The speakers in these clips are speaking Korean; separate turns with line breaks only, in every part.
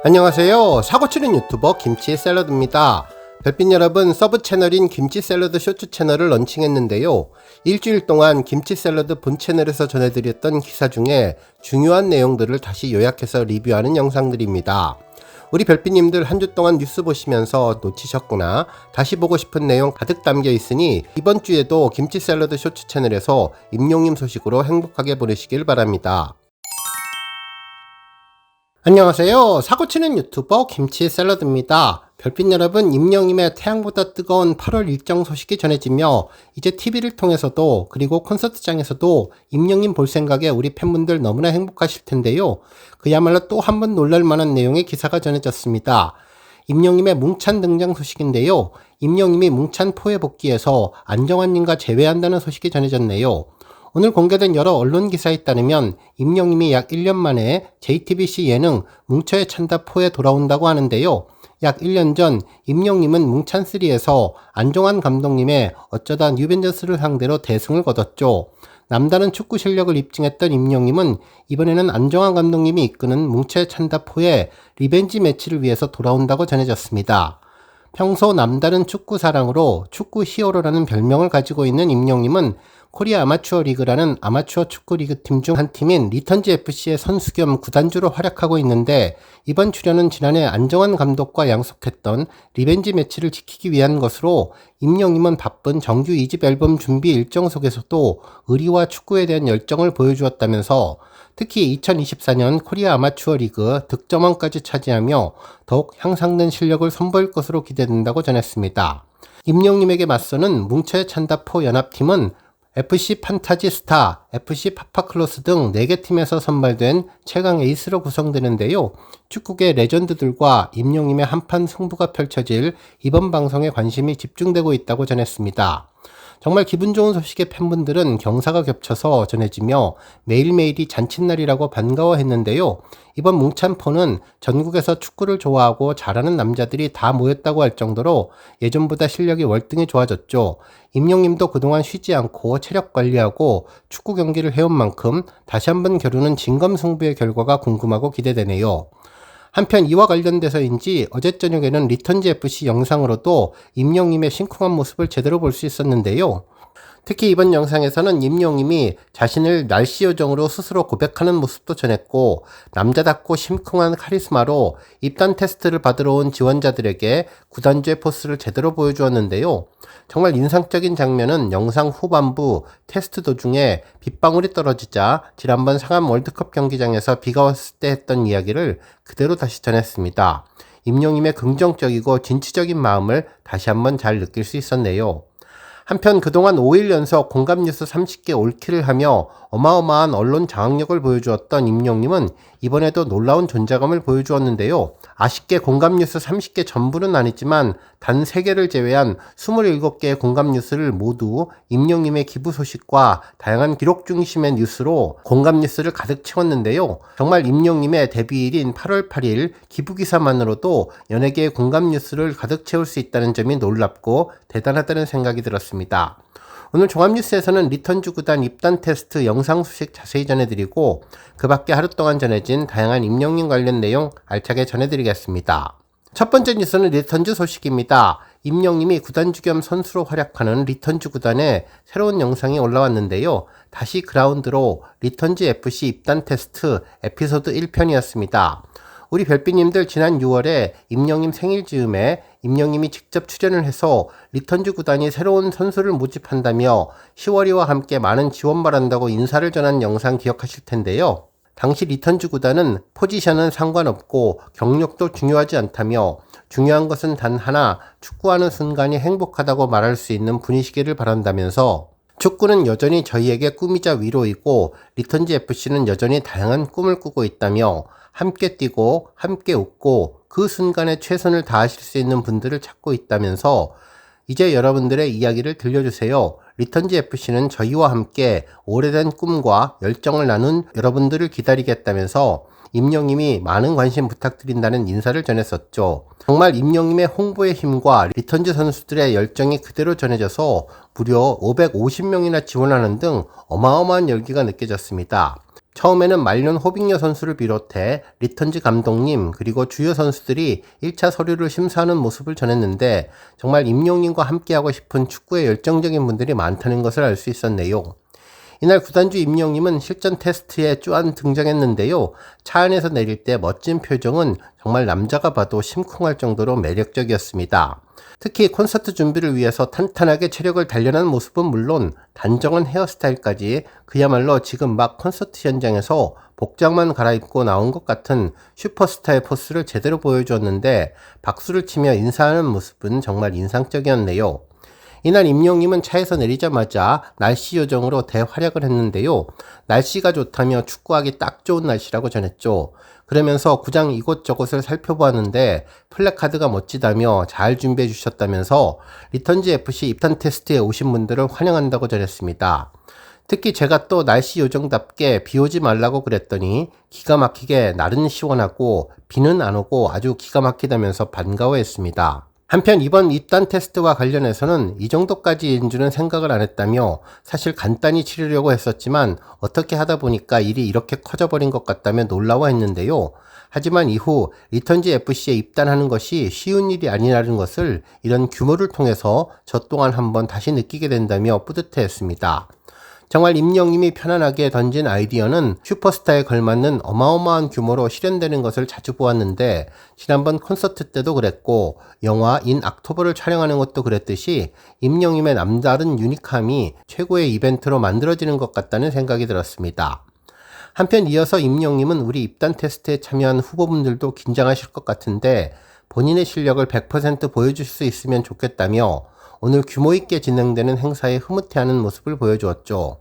안녕하세요. 사고치는 유튜버 김치 샐러드입니다. 별빛 여러분, 서브 채널인 김치 샐러드 쇼츠 채널을 런칭했는데요. 일주일 동안 김치 샐러드 본 채널에서 전해드렸던 기사 중에 중요한 내용들을 다시 요약해서 리뷰하는 영상들입니다. 우리 별빛님들 한 주 동안 뉴스 보시면서 놓치셨구나, 다시 보고 싶은 내용 가득 담겨 있으니 이번 주에도 김치 샐러드 쇼츠 채널에서 임용님 소식으로 행복하게 보내시길 바랍니다. 안녕하세요. 사고치는 유튜버 김치 샐러드입니다. 별빛 여러분, 임영님의 태양보다 뜨거운 8월 일정 소식이 전해지며 이제 TV를 통해서도 그리고 콘서트장에서도 임영님 볼 생각에 우리 팬분들 너무나 행복하실 텐데요. 그야말로 또 한 번 놀랄만한 내용의 기사가 전해졌습니다. 임영님의 뭉찬 등장 소식인데요. 임영님이 뭉찬 포에 복귀해서 안정환님과 재회한다는 소식이 전해졌네요. 오늘 공개된 여러 언론 기사에 따르면 임영님이 약 1년 만에 JTBC 예능 뭉쳐의 찬다 4에 돌아온다고 하는데요. 약 1년 전 임영님은 뭉찬3에서 안정환 감독님의 어쩌다 뉴벤져스를 상대로 대승을 거뒀죠. 남다른 축구 실력을 입증했던 임영님은 이번에는 안정환 감독님이 이끄는 뭉쳐의 찬다 4에 리벤지 매치를 위해서 돌아온다고 전해졌습니다. 평소 남다른 축구 사랑으로 축구 히어로라는 별명을 가지고 있는 임영님은 코리아 아마추어 리그라는 아마추어 축구 리그 팀 중 한 팀인 리턴즈 FC의 선수 겸 구단주로 활약하고 있는데, 이번 출연은 지난해 안정환 감독과 양속했던 리벤지 매치를 지키기 위한 것으로 임영님은 바쁜 정규 2집 앨범 준비 일정 속에서도 의리와 축구에 대한 열정을 보여주었다면서 특히 2024년 코리아 아마추어 리그 득점왕까지 차지하며 더욱 향상된 실력을 선보일 것으로 기대된다고 전했습니다. 임영님에게 맞서는 뭉쳐의 찬다4 연합팀은 FC 판타지 스타, FC 파파클로스 등 4개 팀에서 선발된 최강 에이스로 구성되는데요. 축구계 레전드들과 임영님의 한판 승부가 펼쳐질 이번 방송에 관심이 집중되고 있다고 전했습니다. 정말 기분 좋은 소식의 팬분들은 경사가 겹쳐서 전해지며 매일매일이 잔칫날이라고 반가워했는데요. 이번 뭉찬포는 전국에서 축구를 좋아하고 잘하는 남자들이 다 모였다고 할 정도로 예전보다 실력이 월등히 좋아졌죠. 임영님도 그동안 쉬지 않고 체력 관리하고 축구 경기를 해온 만큼 다시 한번 겨루는 진검승부의 결과가 궁금하고 기대되네요. 한편 이와 관련돼서인지 어제 저녁에는 리턴즈 FC 영상으로도 임영님의 심쿵한 모습을 제대로 볼 수 있었는데요. 특히 이번 영상에서는 임영님이 자신을 날씨 요정으로 스스로 고백하는 모습도 전했고, 남자답고 심쿵한 카리스마로 입단 테스트를 받으러 온 지원자들에게 구단주의 포스를 제대로 보여주었는데요. 정말 인상적인 장면은 영상 후반부 테스트 도중에 빗방울이 떨어지자 지난번 상암 월드컵 경기장에서 비가 왔을 때 했던 이야기를 그대로 다시 전했습니다. 임영님의 긍정적이고 진취적인 마음을 다시 한번 잘 느낄 수 있었네요. 한편 그동안 5일 연속 공감뉴스 30개 올킬을 하며 어마어마한 언론 장악력을 보여주었던 임영님은 이번에도 놀라운 존재감을 보여주었는데요. 아쉽게 공감뉴스 30개 전부는 아니지만 단 3개를 제외한 27개의 공감뉴스를 모두 임영님의 기부 소식과 다양한 기록 중심의 뉴스로 공감뉴스를 가득 채웠는데요. 정말 임영님의 데뷔일인 8월 8일 기부기사만으로도 연예 개의 공감뉴스를 가득 채울 수 있다는 점이 놀랍고 대단하다는 생각이 들었습니다. 오늘 종합뉴스에서는 리턴즈 구단 입단 테스트 영상 소식 자세히 전해드리고, 그 밖에 하루 동안 전해진 다양한 임영님 관련 내용 알차게 전해드리겠습니다. 첫 번째 뉴스는 리턴즈 소식입니다. 임영님이 구단주 겸 선수로 활약하는 리턴즈 구단에 새로운 영상이 올라왔는데요. 다시 그라운드로 리턴즈 FC 입단 테스트 에피소드 1편이었습니다. 우리 별빛님들 지난 6월에 임영님 생일 즈음에 임영님이 직접 출연을 해서 리턴즈 구단이 새로운 선수를 모집한다며 10월이와 함께 많은 지원 바란다고 인사를 전한 영상 기억하실 텐데요. 당시 리턴즈 구단은 포지션은 상관없고 경력도 중요하지 않다며 중요한 것은 단 하나, 축구하는 순간이 행복하다고 말할 수 있는 분이시기를 바란다면서 축구는 여전히 저희에게 꿈이자 위로이고 리턴즈 FC는 여전히 다양한 꿈을 꾸고 있다며 함께 뛰고 함께 웃고 그 순간에 최선을 다하실 수 있는 분들을 찾고 있다면서 이제 여러분들의 이야기를 들려주세요. 리턴즈 FC는 저희와 함께 오래된 꿈과 열정을 나눈 여러분들을 기다리겠다면서 임영님이 많은 관심 부탁드린다는 인사를 전했었죠. 정말 임영님의 홍보의 힘과 리턴즈 선수들의 열정이 그대로 전해져서 무려 550명이나 지원하는 등 어마어마한 열기가 느껴졌습니다. 처음에는 말년 호빙여 선수를 비롯해 리턴즈 감독님 그리고 주요 선수들이 1차 서류를 심사하는 모습을 전했는데 정말 임영님과 함께하고 싶은 축구에 열정적인 분들이 많다는 것을 알 수 있었네요. 이날 구단주 임영님은 실전 테스트에 쭈안 등장했는데요. 차 안에서 내릴 때 멋진 표정은 정말 남자가 봐도 심쿵할 정도로 매력적이었습니다. 특히 콘서트 준비를 위해서 탄탄하게 체력을 단련한 모습은 물론 단정한 헤어스타일까지 그야말로 지금 막 콘서트 현장에서 복장만 갈아입고 나온 것 같은 슈퍼스타의 포스를 제대로 보여주었는데 박수를 치며 인사하는 모습은 정말 인상적이었네요. 이날 임영님은 차에서 내리자마자 날씨 요정으로 대활약을 했는데요. 날씨가 좋다며 축구하기 딱 좋은 날씨라고 전했죠. 그러면서 구장 이곳저곳을 살펴보았는데 플래카드가 멋지다며 잘 준비해 주셨다면서 리턴즈 FC 입단 테스트에 오신 분들을 환영한다고 전했습니다. 특히 제가 또 날씨 요정답게 비 오지 말라고 그랬더니 기가 막히게 날은 시원하고 비는 안 오고 아주 기가 막히다면서 반가워했습니다. 한편 이번 입단 테스트와 관련해서는 이 정도까지인 줄은 생각을 안 했다며 사실 간단히 치르려고 했었지만 어떻게 하다 보니까 일이 이렇게 커져버린 것 같다며 놀라워했는데요. 하지만 이후 리턴즈 FC에 입단하는 것이 쉬운 일이 아니라는 것을 이런 규모를 통해서 저 또한 한번 다시 느끼게 된다며 뿌듯해했습니다. 정말 임영님이 편안하게 던진 아이디어는 슈퍼스타에 걸맞는 어마어마한 규모로 실현되는 것을 자주 보았는데 지난번 콘서트 때도 그랬고 영화 인 악토버를 촬영하는 것도 그랬듯이 임영님의 남다른 유니크함이 최고의 이벤트로 만들어지는 것 같다는 생각이 들었습니다. 한편 이어서 임영님은 우리 입단 테스트에 참여한 후보분들도 긴장하실 것 같은데 본인의 실력을 100% 보여줄 수 있으면 좋겠다며 오늘 규모 있게 진행되는 행사에 흐뭇해하는 모습을 보여주었죠.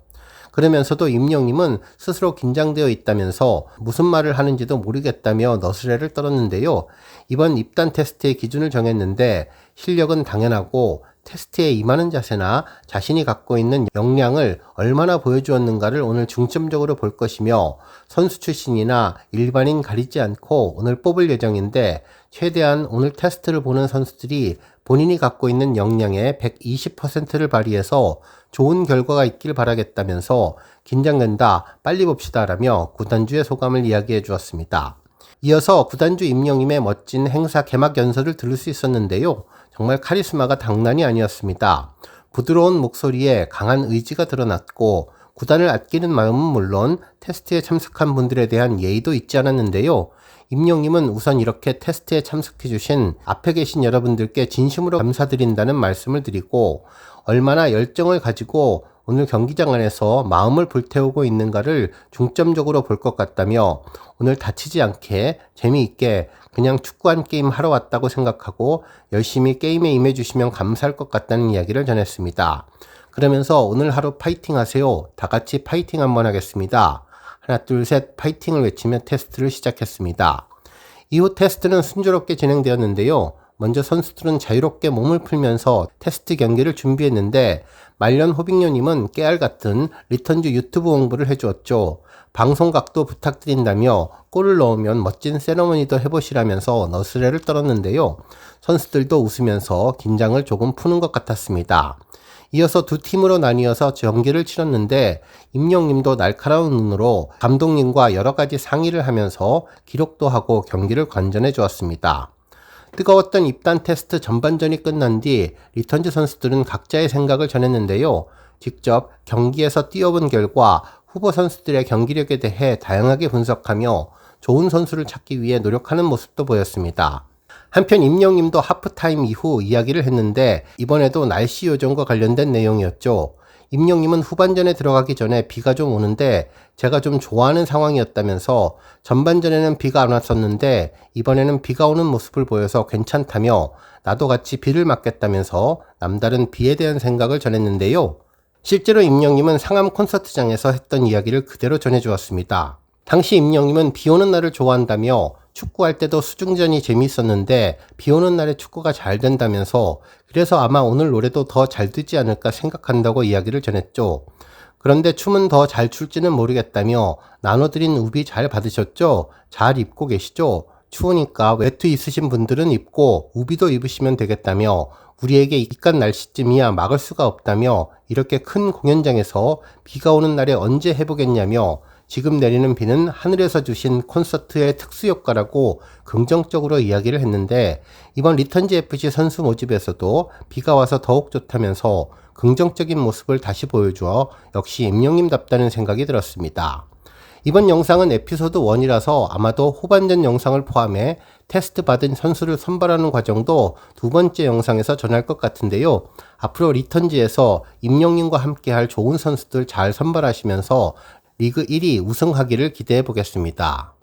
그러면서도 임영님은 스스로 긴장되어 있다면서 무슨 말을 하는지도 모르겠다며 너스레를 떨었는데요. 이번 입단 테스트의 기준을 정했는데 실력은 당연하고 테스트에 임하는 자세나 자신이 갖고 있는 역량을 얼마나 보여주었는가를 오늘 중점적으로 볼 것이며 선수 출신이나 일반인 가리지 않고 오늘 뽑을 예정인데 최대한 오늘 테스트를 보는 선수들이 본인이 갖고 있는 역량의 120%를 발휘해서 좋은 결과가 있길 바라겠다면서 긴장된다, 빨리 봅시다 라며 구단주의 소감을 이야기해 주었습니다. 이어서 구단주 임영님의 멋진 행사 개막 연설을 들을 수 있었는데요. 정말 카리스마가 장난이 아니었습니다. 부드러운 목소리에 강한 의지가 드러났고 구단을 아끼는 마음은 물론 테스트에 참석한 분들에 대한 예의도 잊지 않았는데요. 임영님은 우선 이렇게 테스트에 참석해주신 앞에 계신 여러분들께 진심으로 감사드린다는 말씀을 드리고 얼마나 열정을 가지고 오늘 경기장 안에서 마음을 불태우고 있는가를 중점적으로 볼 것 같다며 오늘 다치지 않게 재미있게 그냥 축구 한 게임 하러 왔다고 생각하고 열심히 게임에 임해주시면 감사할 것 같다는 이야기를 전했습니다. 그러면서 오늘 하루 파이팅 하세요. 다 같이 파이팅 한번 하겠습니다. 하나 둘 셋 파이팅을 외치며 테스트를 시작했습니다. 이후 테스트는 순조롭게 진행되었는데요. 먼저 선수들은 자유롭게 몸을 풀면서 테스트 경기를 준비했는데 말년 호빙요님은 깨알같은 리턴즈 유튜브 홍보를 해주었죠. 방송각도 부탁드린다며 골을 넣으면 멋진 세러머니도 해보시라면서 너스레를 떨었는데요. 선수들도 웃으면서 긴장을 조금 푸는 것 같았습니다. 이어서 두 팀으로 나뉘어서 경기를 치렀는데 임영님도 날카로운 눈으로 감독님과 여러 가지 상의를 하면서 기록도 하고 경기를 관전해 주었습니다. 뜨거웠던 입단 테스트 전반전이 끝난 뒤 리턴즈 선수들은 각자의 생각을 전했는데요. 직접 경기에서 뛰어본 결과 후보 선수들의 경기력에 대해 다양하게 분석하며 좋은 선수를 찾기 위해 노력하는 모습도 보였습니다. 한편 임영님도 하프타임 이후 이야기를 했는데 이번에도 날씨 요정과 관련된 내용이었죠. 임영님은 후반전에 들어가기 전에 비가 좀 오는데 제가 좀 좋아하는 상황이었다면서 전반전에는 비가 안 왔었는데 이번에는 비가 오는 모습을 보여서 괜찮다며 나도 같이 비를 맞겠다면서 남다른 비에 대한 생각을 전했는데요. 실제로 임영님은 상암 콘서트장에서 했던 이야기를 그대로 전해주었습니다. 당시 임영님은 비 오는 날을 좋아한다며 축구할 때도 수중전이 재미있었는데 비 오는 날에 축구가 잘 된다면서 그래서 아마 오늘 노래도 더 잘 되지 않을까 생각한다고 이야기를 전했죠. 그런데 춤은 더 잘 출지는 모르겠다며 나눠드린 우비 잘 받으셨죠? 잘 입고 계시죠? 추우니까 외투 있으신 분들은 입고 우비도 입으시면 되겠다며 우리에게 이깟 날씨쯤이야 막을 수가 없다며 이렇게 큰 공연장에서 비가 오는 날에 언제 해보겠냐며 지금 내리는 비는 하늘에서 주신 콘서트의 특수효과라고 긍정적으로 이야기를 했는데, 이번 리턴즈 FC 선수 모집에서도 비가 와서 더욱 좋다면서 긍정적인 모습을 다시 보여주어 역시 임영님답다는 생각이 들었습니다. 이번 영상은 에피소드 1이라서 아마도 후반전 영상을 포함해 테스트 받은 선수를 선발하는 과정도 두 번째 영상에서 전할 것 같은데요. 앞으로 리턴즈에서 임영님과 함께할 좋은 선수들 잘 선발하시면서 리그 1위 우승하기를 기대해 보겠습니다.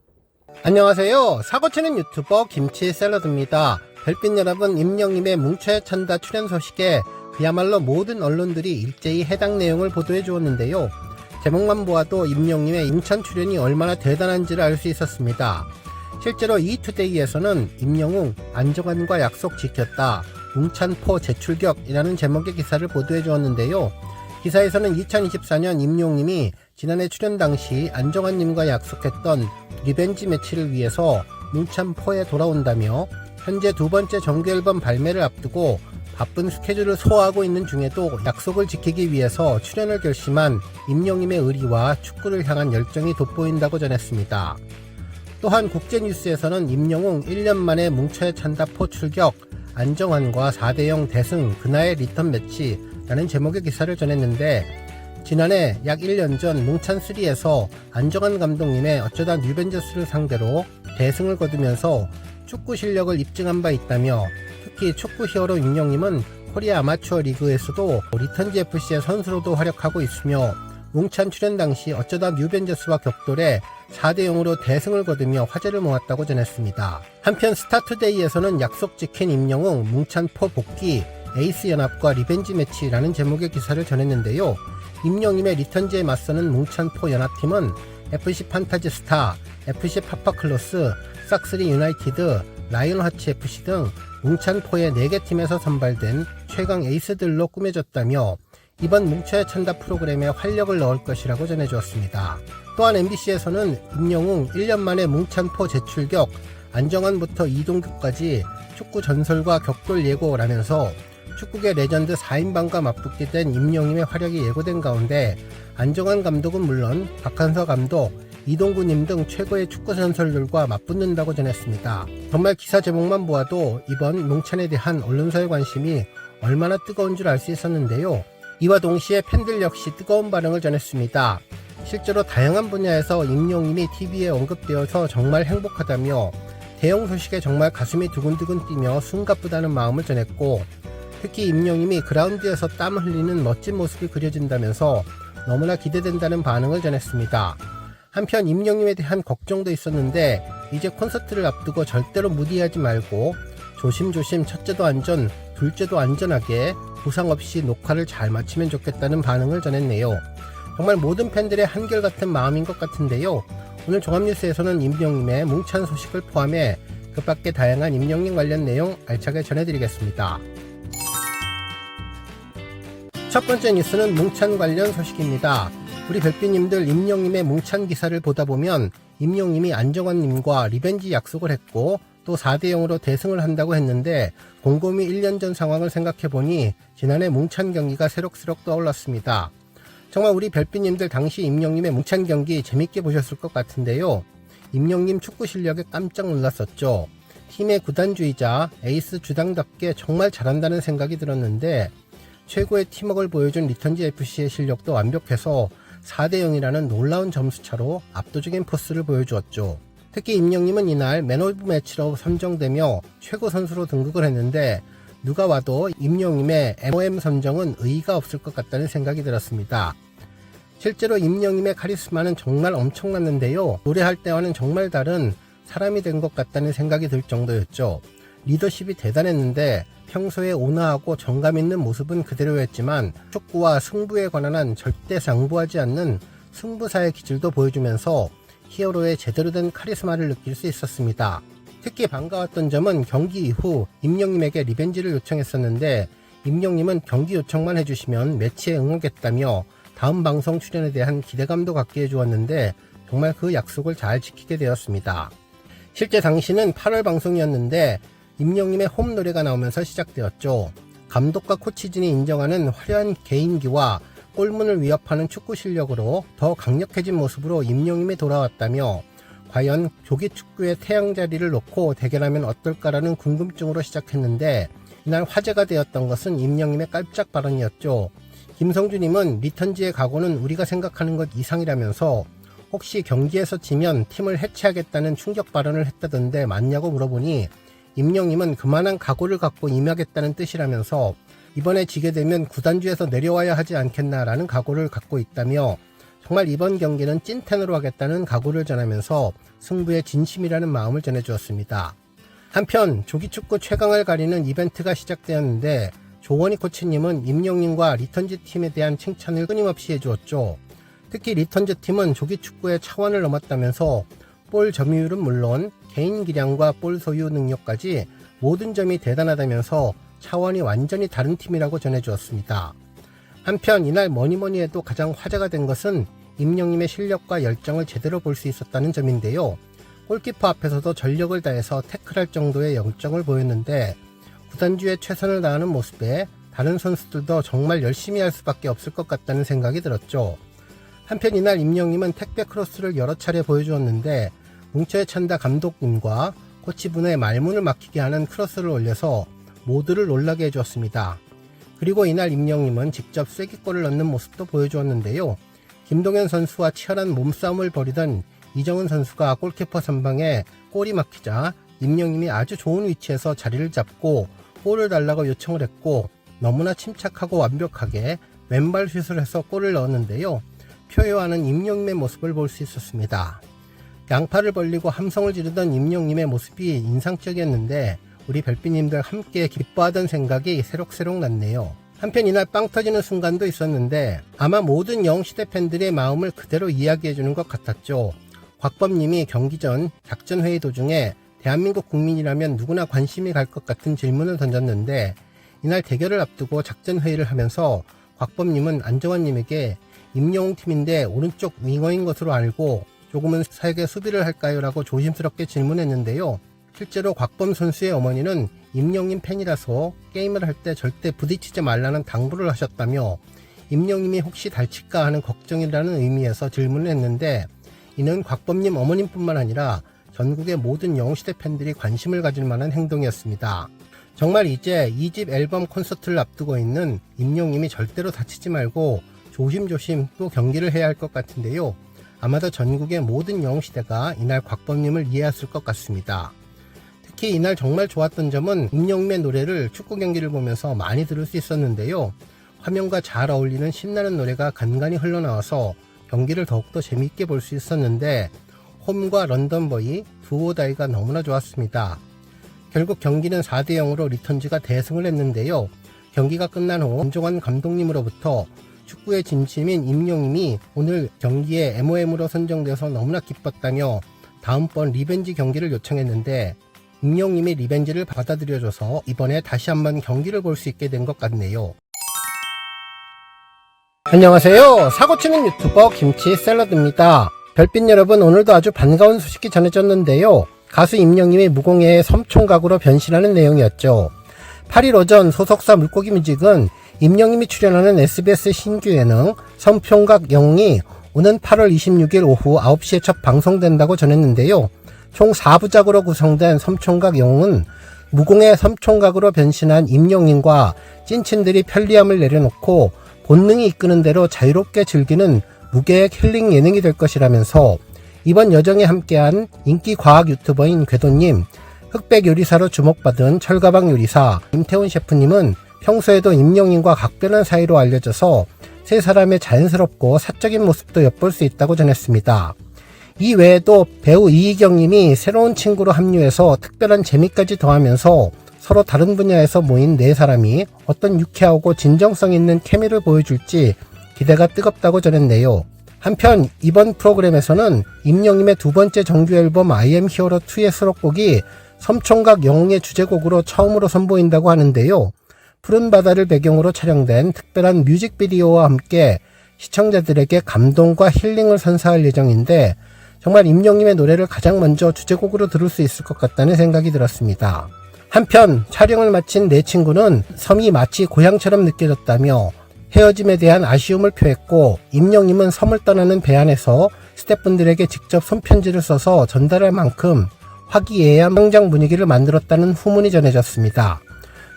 안녕하세요. 사고치는 유튜버 김치 샐러드입니다. 별빛 여러분, 임영님의 뭉쳐야 찬다 출연 소식에 그야말로 모든 언론들이 일제히 해당 내용을 보도해 주었는데요. 제목만 보아도 임영님의 인천 출연이 얼마나 대단한지를 알 수 있었습니다. 실제로 이투데이에서는 임영웅 안정환과 약속 지켰다, 뭉찬포 재출격이라는 제목의 기사를 보도해 주었는데요. 기사에서는 2024년 임영웅님이 지난해 출연 당시 안정환님과 약속했던 리벤지 매치를 위해서 뭉찬포에 돌아온다며, 현재 두 번째 정규 앨범 발매를 앞두고 바쁜 스케줄을 소화하고 있는 중에도 약속을 지키기 위해서 출연을 결심한 임영님의 의리와 축구를 향한 열정이 돋보인다고 전했습니다. 또한 국제뉴스에서는 임영웅 1년 만에 뭉쳐야 찬다 포 출격, 안정환과 4대0 대승 그나의 리턴 매치라는 제목의 기사를 전했는데, 지난해 약 1년 전 뭉찬3에서 안정환 감독님의 어쩌다 뉴벤저스를 상대로 대승을 거두면서 축구 실력을 입증한 바 있다며, 특히 축구 히어로 임영님은 코리아 아마추어 리그에서도 리턴즈 FC의 선수로도 활약하고 있으며, 뭉찬 출연 당시 어쩌다 뉴벤저스와 격돌해 4대0으로 대승을 거두며 화제를 모았다고 전했습니다. 한편 스타투데이에서는 약속 지킨 임영웅 뭉찬포 복귀 에이스 연합과 리벤지 매치라는 제목의 기사를 전했는데요. 임영님의 리턴즈에 맞서는 뭉찬포 연합팀은 FC 판타지 스타, FC 파파클로스, 싹스리 유나이티드, 라이온하츠 FC 등 뭉찬포의 4개 팀에서 선발된 최강 에이스들로 꾸며졌다며, 이번 뭉쳐야 찬다 프로그램에 활력을 넣을 것이라고 전해주었습니다. 또한 MBC에서는 임영웅 1년 만에 뭉찬포 재출격, 안정환부터 이동규까지 축구 전설과 격돌 예고라면서 축구계 레전드 4인방과 맞붙게 된 임영님의 활약이 예고된 가운데, 안정환 감독은 물론 박한서 감독, 이동구님 등 최고의 축구 전설들과 맞붙는다고 전했습니다. 정말 기사 제목만 보아도 이번 뭉찬에 대한 언론사의 관심이 얼마나 뜨거운 줄 알 수 있었는데요. 이와 동시에 팬들 역시 뜨거운 반응을 전했습니다. 실제로 다양한 분야에서 임영님이 TV에 언급되어서 정말 행복하다며, 대형 소식에 정말 가슴이 두근두근 뛰며 숨가쁘다는 마음을 전했고, 특히 임영님이 그라운드에서 땀을 흘리는 멋진 모습이 그려진다면서 너무나 기대된다는 반응을 전했습니다. 한편 임영님에 대한 걱정도 있었는데, 이제 콘서트를 앞두고 절대로 무리하지 말고 조심조심 첫째도 안전, 둘째도 안전하게 부상 없이 녹화를 잘 마치면 좋겠다는 반응을 전했네요. 정말 모든 팬들의 한결같은 마음인 것 같은데요. 오늘 종합뉴스에서는 임영님의 뭉찬 소식을 포함해 그 밖에 다양한 임영님 관련 내용 알차게 전해드리겠습니다. 첫 번째 뉴스는 뭉찬 관련 소식입니다. 우리 별빛님들, 임영님의 뭉찬 기사를 보다 보면 임영님이 안정환님과 리벤지 약속을 했고 또 4대0으로 대승을 한다고 했는데, 곰곰이 1년 전 상황을 생각해보니 지난해 뭉찬 경기가 새록새록 떠올랐습니다. 정말 우리 별빛님들 당시 임영님의 뭉찬 경기 재밌게 보셨을 것 같은데요. 임영님 축구 실력에 깜짝 놀랐었죠. 팀의 구단주의자 에이스 주당답게 정말 잘한다는 생각이 들었는데, 최고의 팀워크를 보여준 리턴즈 FC의 실력도 완벽해서 4대0이라는 놀라운 점수차로 압도적인 포스를 보여주었죠. 특히 임영님은 이날 맨 오브 매치로 선정되며 최고 선수로 등극을 했는데, 누가 와도 임영님의 MOM 선정은 의의가 없을 것 같다는 생각이 들었습니다. 실제로 임영님의 카리스마는 정말 엄청났는데요. 노래할 때와는 정말 다른 사람이 된 것 같다는 생각이 들 정도였죠. 리더십이 대단했는데 평소에 온화하고 정감 있는 모습은 그대로였지만, 축구와 승부에 관한 한 절대 상부하지 않는 승부사의 기질도 보여주면서 히어로의 제대로 된 카리스마를 느낄 수 있었습니다. 특히 반가웠던 점은 경기 이후 임영님에게 리벤지를 요청했었는데, 임영님은 경기 요청만 해주시면 매치에 응하겠다며 다음 방송 출연에 대한 기대감도 갖게 해주었는데, 정말 그 약속을 잘 지키게 되었습니다. 실제 당시는 8월 방송이었는데 임영님의 홈 노래가 나오면서 시작되었죠. 감독과 코치진이 인정하는 화려한 개인기와 골문을 위협하는 축구 실력으로 더 강력해진 모습으로 임영임이 돌아왔다며 과연 조기축구의 태양 자리를 놓고 대결하면 어떨까라는 궁금증으로 시작했는데 이날 화제가 되었던 것은 임영임의 깔짝 발언이었죠. 김성주님은 리턴지의 각오는 우리가 생각하는 것 이상이라면서 혹시 경기에서 지면 팀을 해체하겠다는 충격 발언을 했다던데 맞냐고 물어보니 임영임은 그만한 각오를 갖고 임하겠다는 뜻이라면서 이번에 지게 되면 구단주에서 내려와야 하지 않겠나라는 각오를 갖고 있다며 정말 이번 경기는 찐텐으로 하겠다는 각오를 전하면서 승부의 진심이라는 마음을 전해주었습니다. 한편 조기축구 최강을 가리는 이벤트가 시작되었는데 조원희 코치님은 임영임과 리턴즈 팀에 대한 칭찬을 끊임없이 해주었죠. 특히 리턴즈 팀은 조기축구의 차원을 넘었다면서 볼 점유율은 물론 개인 기량과 볼 소유 능력까지 모든 점이 대단하다면서 차원이 완전히 다른 팀이라고 전해주었습니다. 한편 이날 뭐니뭐니 해도 가장 화제가 된 것은 임영임의 실력과 열정을 제대로 볼 수 있었다는 점인데요. 골키퍼 앞에서도 전력을 다해서 태클할 정도의 열정을 보였는데 구단주에 최선을 다하는 모습에 다른 선수들도 정말 열심히 할 수밖에 없을 것 같다는 생각이 들었죠. 한편 이날 임영임은 택배 크로스를 여러 차례 보여주었는데 뭉쳐에 찬다 감독님과 코치분의 말문을 막히게 하는 크로스를 올려서 모두를 놀라게 해주었습니다. 그리고 이날 임영임은 직접 쐐기골을 넣는 모습도 보여주었는데요. 김동현 선수와 치열한 몸싸움을 벌이던 이정은 선수가 골키퍼 선방에 골이 막히자 임영임이 아주 좋은 위치에서 자리를 잡고 골을 달라고 요청을 했고 너무나 침착하고 완벽하게 왼발 슛을 해서 골을 넣었는데요. 표효하는 임영임의 모습을 볼 수 있었습니다. 양팔을 벌리고 함성을 지르던 임영임의 모습이 인상적이었는데 우리 별빛님들 함께 기뻐하던 생각이 새록새록 났네요. 한편 이날 빵 터지는 순간도 있었는데 아마 모든 영웅시대 팬들의 마음을 그대로 이야기해주는 것 같았죠. 곽범님이 경기 전 작전회의 도중에 대한민국 국민이라면 누구나 관심이 갈 것 같은 질문을 던졌는데 이날 대결을 앞두고 작전회의를 하면서 곽범님은 안정환님에게 임영웅 팀인데 오른쪽 윙어인 것으로 알고 조금은 세게 수비를 할까요? 라고 조심스럽게 질문했는데요. 실제로 곽범 선수의 어머니는 임영임 팬이라서 게임을 할 때 절대 부딪히지 말라는 당부를 하셨다며 임영임이 혹시 다칠까 하는 걱정이라는 의미에서 질문을 했는데 이는 곽범님 어머님뿐만 아니라 전국의 모든 영웅시대 팬들이 관심을 가질 만한 행동이었습니다. 정말 이제 2집 앨범 콘서트를 앞두고 있는 임영임이 절대로 다치지 말고 조심조심 또 경기를 해야 할 것 같은데요. 아마도 전국의 모든 영웅시대가 이날 곽범님을 이해했을 것 같습니다. 특히 이날 정말 좋았던 점은 임영임의 노래를 축구 경기를 보면서 많이 들을 수 있었는데요. 화면과 잘 어울리는 신나는 노래가 간간히 흘러나와서 경기를 더욱더 재미있게 볼 수 있었는데 홈과 런던버이 두 오다이가 너무나 좋았습니다. 결국 경기는 4대0으로 리턴즈가 대승을 했는데요. 경기가 끝난 후 안정환 감독님으로부터 축구의 진심인 임영임이 오늘 경기에 MOM으로 선정돼서 너무나 기뻤다며 다음번 리벤지 경기를 요청했는데 임영임이 리벤지를 받아들여줘서 이번에 다시 한번 경기를 볼 수 있게 된 것 같네요. 안녕하세요. 사고치는 유튜버 김치 샐러드입니다. 별빛 여러분, 오늘도 아주 반가운 소식이 전해졌는데요. 가수 임영임이 무공해의 섬총각으로 변신하는 내용이었죠. 8일 오전 소속사 물고기 뮤직은 임영임이 출연하는 SBS 신규 예능 섬총각 영웅이 오는 8월 26일 오후 9시에 첫 방송된다고 전했는데요. 총 4부작으로 구성된 섬총각 영웅은 무공의 섬총각으로 변신한 임영임과 찐친들이 편리함을 내려놓고 본능이 이끄는 대로 자유롭게 즐기는 무계획 힐링 예능이 될 것이라면서 이번 여정에 함께한 인기 과학 유튜버인 궤도님, 흑백 요리사로 주목받은 철가방 요리사 임태훈 셰프님은 평소에도 임영임과 각별한 사이로 알려져서 세 사람의 자연스럽고 사적인 모습도 엿볼 수 있다고 전했습니다. 이 외에도 배우 이희경님이 새로운 친구로 합류해서 특별한 재미까지 더하면서 서로 다른 분야에서 모인 네 사람이 어떤 유쾌하고 진정성 있는 케미를 보여줄지 기대가 뜨겁다고 전했네요. 한편 이번 프로그램에서는 임영임의 두 번째 정규 앨범 I am hero 2의 수록곡이 섬총각 영웅의 주제곡으로 처음으로 선보인다고 하는데요. 푸른 바다를 배경으로 촬영된 특별한 뮤직비디오와 함께 시청자들에게 감동과 힐링을 선사할 예정인데 정말 임영임의 노래를 가장 먼저 주제곡으로 들을 수 있을 것 같다는 생각이 들었습니다. 한편 촬영을 마친 네 친구는 섬이 마치 고향처럼 느껴졌다며 헤어짐에 대한 아쉬움을 표했고, 임영님은 섬을 떠나는 배 안에서 스태프분들에게 직접 손편지를 써서 전달할 만큼 화기애애한 성장 분위기를 만들었다는 후문이 전해졌습니다.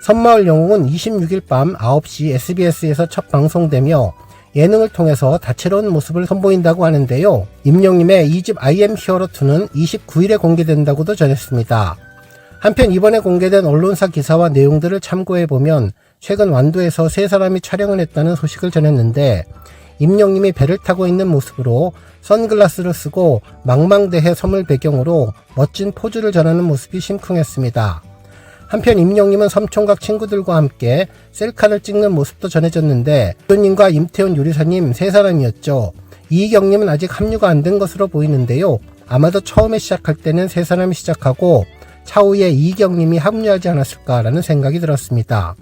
섬마을 영웅은 26일 밤 9시 SBS에서 첫 방송되며 예능을 통해서 다채로운 모습을 선보인다고 하는데요. 임영님의 2집 I am hero 2는 29일에 공개된다고도 전했습니다. 한편 이번에 공개된 언론사 기사와 내용들을 참고해보면 최근 완도에서 세 사람이 촬영을 했다는 소식을 전했는데, 임영님이 배를 타고 있는 모습으로 선글라스를 쓰고 망망대해 섬을 배경으로 멋진 포즈를 전하는 모습이 심쿵했습니다. 한편 임영님은 섬총각 친구들과 함께 셀카를 찍는 모습도 전해졌는데, 교님과 임태훈 요리사님 세 사람이었죠. 이희경님은 아직 합류가 안 된 것으로 보이는데요. 아마도 처음에 시작할 때는 세 사람이 시작하고 차후에 이희경님이 합류하지 않았을까라는 생각이 들었습니다.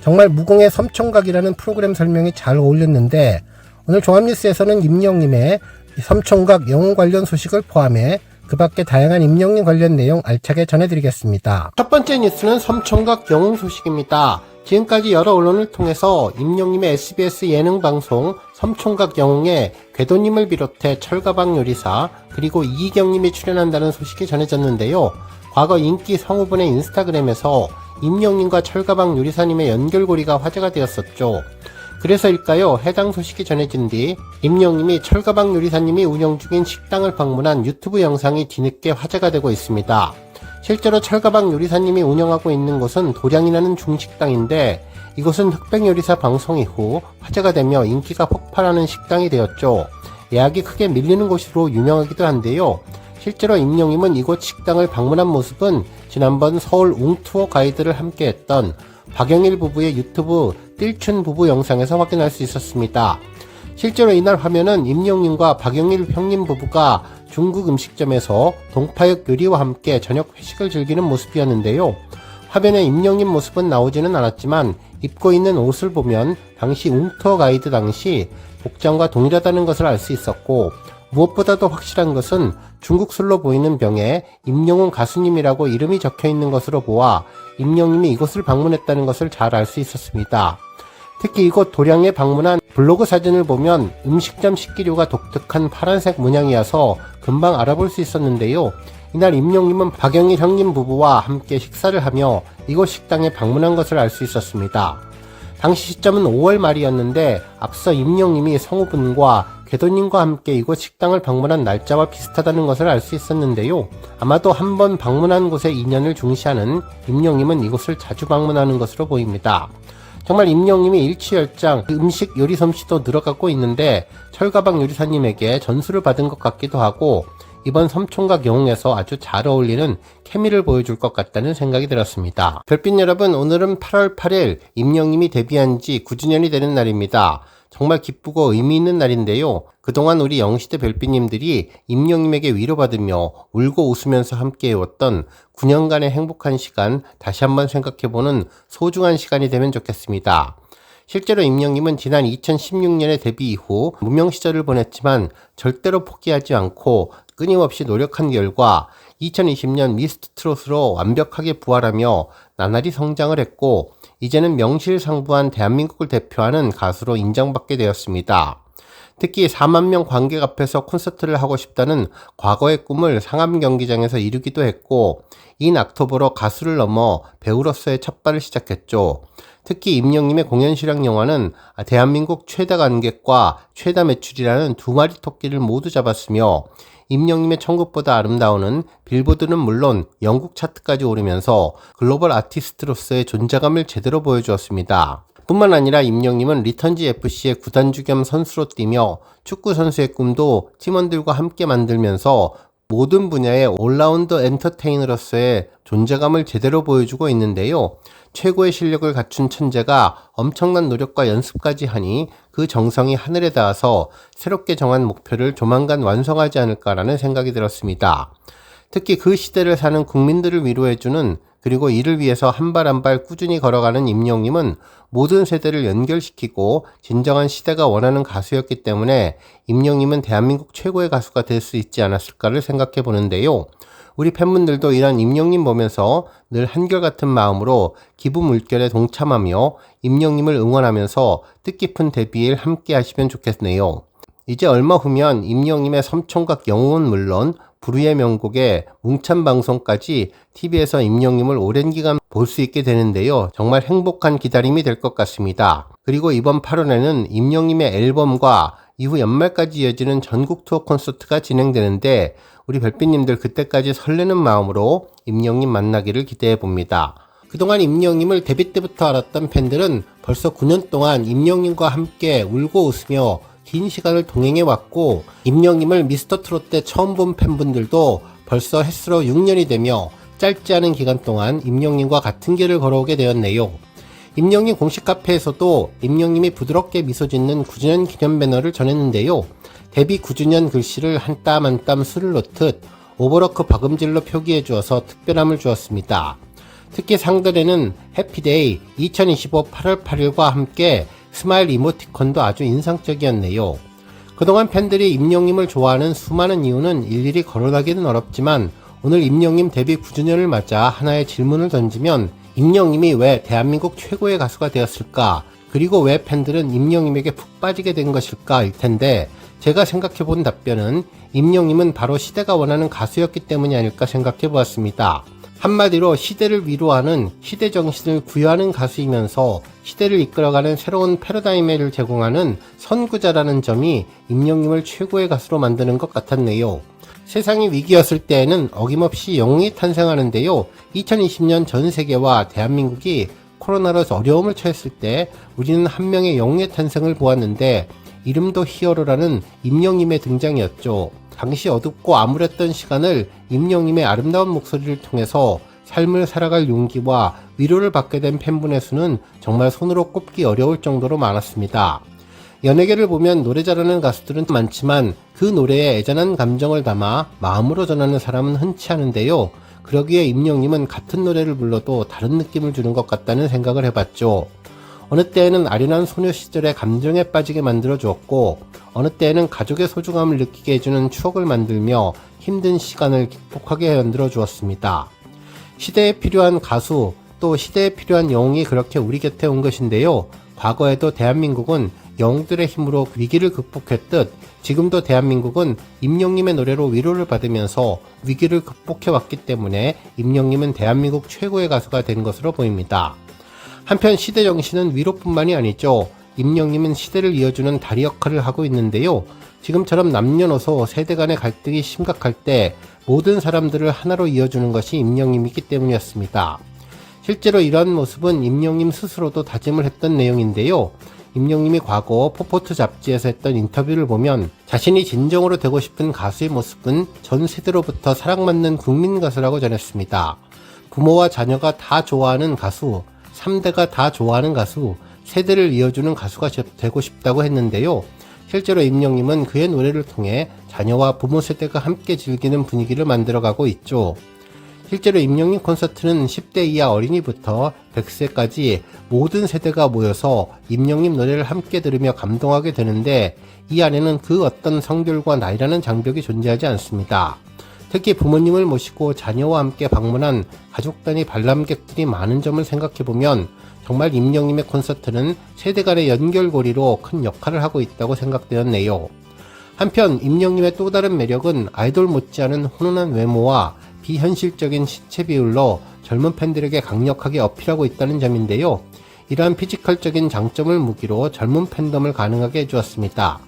정말 무공의 섬총각이라는 프로그램 설명이 잘 어울렸는데, 오늘 종합뉴스에서는 임영님의 섬총각 영웅 관련 소식을 포함해 그 밖에 다양한 임영님 관련 내용 알차게 전해드리겠습니다. 첫 번째 뉴스는 섬총각 영웅 소식입니다. 지금까지 여러 언론을 통해서 임영님의 SBS 예능 방송 섬총각 영웅에 궤도님을 비롯해 철가방 요리사 그리고 이희경님이 출연한다는 소식이 전해졌는데요. 과거 인기 성우분의 인스타그램에서 임영님과 철가방 요리사님의 연결고리가 화제가 되었었죠. 그래서일까요? 해당 소식이 전해진 뒤 임영님이 철가방 요리사님이 운영 중인 식당을 방문한 유튜브 영상이 뒤늦게 화제가 되고 있습니다. 실제로 철가방 요리사님이 운영하고 있는 곳은 도량이라는 중식당인데, 이곳은 흑백요리사 방송 이후 화제가 되며 인기가 폭발하는 식당이 되었죠. 예약이 크게 밀리는 곳으로 유명하기도 한데요. 실제로 임영님은 이곳 식당을 방문한 모습은 지난번 서울 웅투어 가이드를 함께했던 박영일 부부의 유튜브 띨춘 부부 영상에서 확인할 수 있었습니다. 실제로 이날 화면은 임영님과 박영일 형님 부부가 중국 음식점에서 동파육 요리와 함께 저녁 회식을 즐기는 모습이었는데요. 화면에 임영님 모습은 나오지는 않았지만 입고 있는 옷을 보면 당시 웅투어 가이드 당시 복장과 동일하다는 것을 알 수 있었고, 무엇보다도 확실한 것은 중국 술로 보이는 병에 임영웅 가수님이라고 이름이 적혀 있는 것으로 보아 임영님이 이곳을 방문했다는 것을 잘 알 수 있었습니다. 특히 이곳 도량에 방문한 블로그 사진을 보면 음식점 식기류가 독특한 파란색 문양이어서 금방 알아볼 수 있었는데요. 이날 임영님은 박영일 형님 부부와 함께 식사를 하며 이곳 식당에 방문한 것을 알 수 있었습니다. 당시 시점은 5월 말이었는데 앞서 임영님이 성우분과 궤도님과 함께 이곳 식당을 방문한 날짜와 비슷하다는 것을 알 수 있었는데요. 아마도 한번 방문한 곳의 인연을 중시하는 임영님은 이곳을 자주 방문하는 것으로 보입니다. 정말 임영님이 일취월장 음식 요리 솜씨도 늘어가고 있는데, 철가방 요리사님에게 전수를 받은 것 같기도 하고 이번 섬총각 영웅에서 아주 잘 어울리는 케미를 보여줄 것 같다는 생각이 들었습니다. 별빛 여러분, 오늘은 8월 8일 임영님이 데뷔한 지 9주년이 되는 날입니다. 정말 기쁘고 의미 있는 날인데요. 그동안 우리 영시대 별빛님들이 임영님에게 위로받으며 울고 웃으면서 함께 해왔던 9년간의 행복한 시간 다시 한번 생각해보는 소중한 시간이 되면 좋겠습니다. 실제로 임영님은 지난 2016년에 데뷔 이후 무명 시절을 보냈지만 절대로 포기하지 않고 끊임없이 노력한 결과 2020년 미스터 트롯으로 완벽하게 부활하며 나날이 성장을 했고, 이제는 명실상부한 대한민국을 대표하는 가수로 인정받게 되었습니다. 특히 4만 명 관객 앞에서 콘서트를 하고 싶다는 과거의 꿈을 상암 경기장에서 이루기도 했고, 인 악토버로 가수를 넘어 배우로서의 첫발을 시작했죠. 특히 임영님의 공연 실황 영화는 대한민국 최다 관객과 최다 매출이라는 두 마리 토끼를 모두 잡았으며, 임영님의 천국보다 아름다운은 빌보드는 물론 영국 차트까지 오르면서 글로벌 아티스트로서의 존재감을 제대로 보여주었습니다. 뿐만 아니라 임영님은 리턴즈 FC의 구단주 겸 선수로 뛰며 축구 선수의 꿈도 팀원들과 함께 만들면서 모든 분야의 올라운드 엔터테이너로서의 존재감을 제대로 보여주고 있는데요. 최고의 실력을 갖춘 천재가 엄청난 노력과 연습까지 하니 그 정성이 하늘에 닿아서 새롭게 정한 목표를 조만간 완성하지 않을까라는 생각이 들었습니다. 특히 그 시대를 사는 국민들을 위로해주는, 그리고 이를 위해서 한 발 한 발 꾸준히 걸어가는 임영님은 모든 세대를 연결시키고 진정한 시대가 원하는 가수였기 때문에 임영님은 대한민국 최고의 가수가 될 수 있지 않았을까를 생각해 보는데요. 우리 팬분들도 이런 임영님 보면서 늘 한결같은 마음으로 기부 물결에 동참하며 임영님을 응원하면서 뜻깊은 데뷔일 함께 하시면 좋겠네요. 이제 얼마 후면 임영님의 섬총각 영웅은 물론 불후의 명곡의 뭉찬 방송까지 TV에서 임영님을 오랜 기간 볼 수 있게 되는데요. 정말 행복한 기다림이 될 것 같습니다. 그리고 이번 8월에는 임영님의 앨범과 이후 연말까지 이어지는 전국 투어 콘서트가 진행되는데 우리 별빛님들 그때까지 설레는 마음으로 임영님 만나기를 기대해 봅니다. 그동안 임영님을 데뷔 때부터 알았던 팬들은 벌써 9년 동안 임영님과 함께 울고 웃으며 긴 시간을 동행해 왔고, 임영님을 미스터트롯 때 처음 본 팬분들도 벌써 햇수로 6년이 되며 짧지 않은 기간 동안 임영님과 같은 길을 걸어오게 되었네요. 임영님 공식 카페에서도 임영님이 부드럽게 미소 짓는 9주년 기념 배너를 전했는데요. 데뷔 9주년 글씨를 한 땀 한 땀 술을 놓듯 오버로크 박음질로 표기해 주어서 특별함을 주었습니다. 특히 상단에는 해피데이 2025 8월 8일과 함께 스마일 이모티콘도 아주 인상적이었네요. 그동안 팬들이 임영님을 좋아하는 수많은 이유는 일일이 거론하기는 어렵지만 오늘 임영님 데뷔 9주년을 맞아 하나의 질문을 던지면 임영님이 왜 대한민국 최고의 가수가 되었을까? 그리고 왜 팬들은 임영님에게 푹 빠지게 된 것일까? 일 텐데 제가 생각해본 답변은 임영님은 바로 시대가 원하는 가수였기 때문이 아닐까 생각해 보았습니다. 한마디로 시대를 위로하는 시대 정신을 구현하는 가수이면서 시대를 이끌어가는 새로운 패러다임을 제공하는 선구자라는 점이 임영님을 최고의 가수로 만드는 것 같았네요. 세상이 위기였을 때에는 어김없이 영웅이 탄생하는데요. 2020년 전 세계와 대한민국이 코로나로 어려움을 처했을 때 우리는 한 명의 영웅의 탄생을 보았는데 이름도 히어로라는 임영님의 등장이었죠. 당시 어둡고 암울했던 시간을 임영님의 아름다운 목소리를 통해서 삶을 살아갈 용기와 위로를 받게 된 팬분의 수는 정말 손으로 꼽기 어려울 정도로 많았습니다. 연예계를 보면 노래 잘하는 가수들은 많지만 그 노래에 애잔한 감정을 담아 마음으로 전하는 사람은 흔치 않은데요. 그러기에 임영님은 같은 노래를 불러도 다른 느낌을 주는 것 같다는 생각을 해봤죠. 어느 때에는 아련한 소녀 시절의 감정에 빠지게 만들어 주었고 어느 때에는 가족의 소중함을 느끼게 해주는 추억을 만들며 힘든 시간을 극복하게 만들어 주었습니다. 시대에 필요한 가수 또 시대에 필요한 영웅이 그렇게 우리 곁에 온 것인데요. 과거에도 대한민국은 영웅들의 힘으로 위기를 극복했듯 지금도 대한민국은 임영님의 노래로 위로를 받으면서 위기를 극복해 왔기 때문에 임영님은 대한민국 최고의 가수가 된 것으로 보입니다. 한편 시대 정신은 위로뿐만이 아니죠. 임영님은 시대를 이어주는 다리 역할을 하고 있는데요. 지금처럼 남녀노소 세대 간의 갈등이 심각할 때 모든 사람들을 하나로 이어주는 것이 임영님이기 때문이었습니다. 실제로 이러한 모습은 임영님 스스로도 다짐을 했던 내용인데요. 임영님이 과거 포포트 잡지에서 했던 인터뷰를 보면 자신이 진정으로 되고 싶은 가수의 모습은 전 세대로부터 사랑받는 국민 가수라고 전했습니다. 부모와 자녀가 다 좋아하는 가수, 3대가 다 좋아하는 가수, 세대를 이어주는 가수가 되고 싶다고 했는데요. 실제로 임영님은 그의 노래를 통해 자녀와 부모 세대가 함께 즐기는 분위기를 만들어가고 있죠. 실제로 임영님 콘서트는 10대 이하 어린이부터 100세까지 모든 세대가 모여서 임영님 노래를 함께 들으며 감동하게 되는데 이 안에는 그 어떤 성별과 나이라는 장벽이 존재하지 않습니다. 특히 부모님을 모시고 자녀와 함께 방문한 가족 단위 관람객들이 많은 점을 생각해보면 정말 임영님의 콘서트는 세대 간의 연결고리로 큰 역할을 하고 있다고 생각되었네요. 한편 임영님의 또 다른 매력은 아이돌 못지않은 훈훈한 외모와 비현실적인 신체 비율로 젊은 팬들에게 강력하게 어필하고 있다는 점인데요. 이러한 피지컬적인 장점을 무기로 젊은 팬덤을 가능하게 해주었습니다.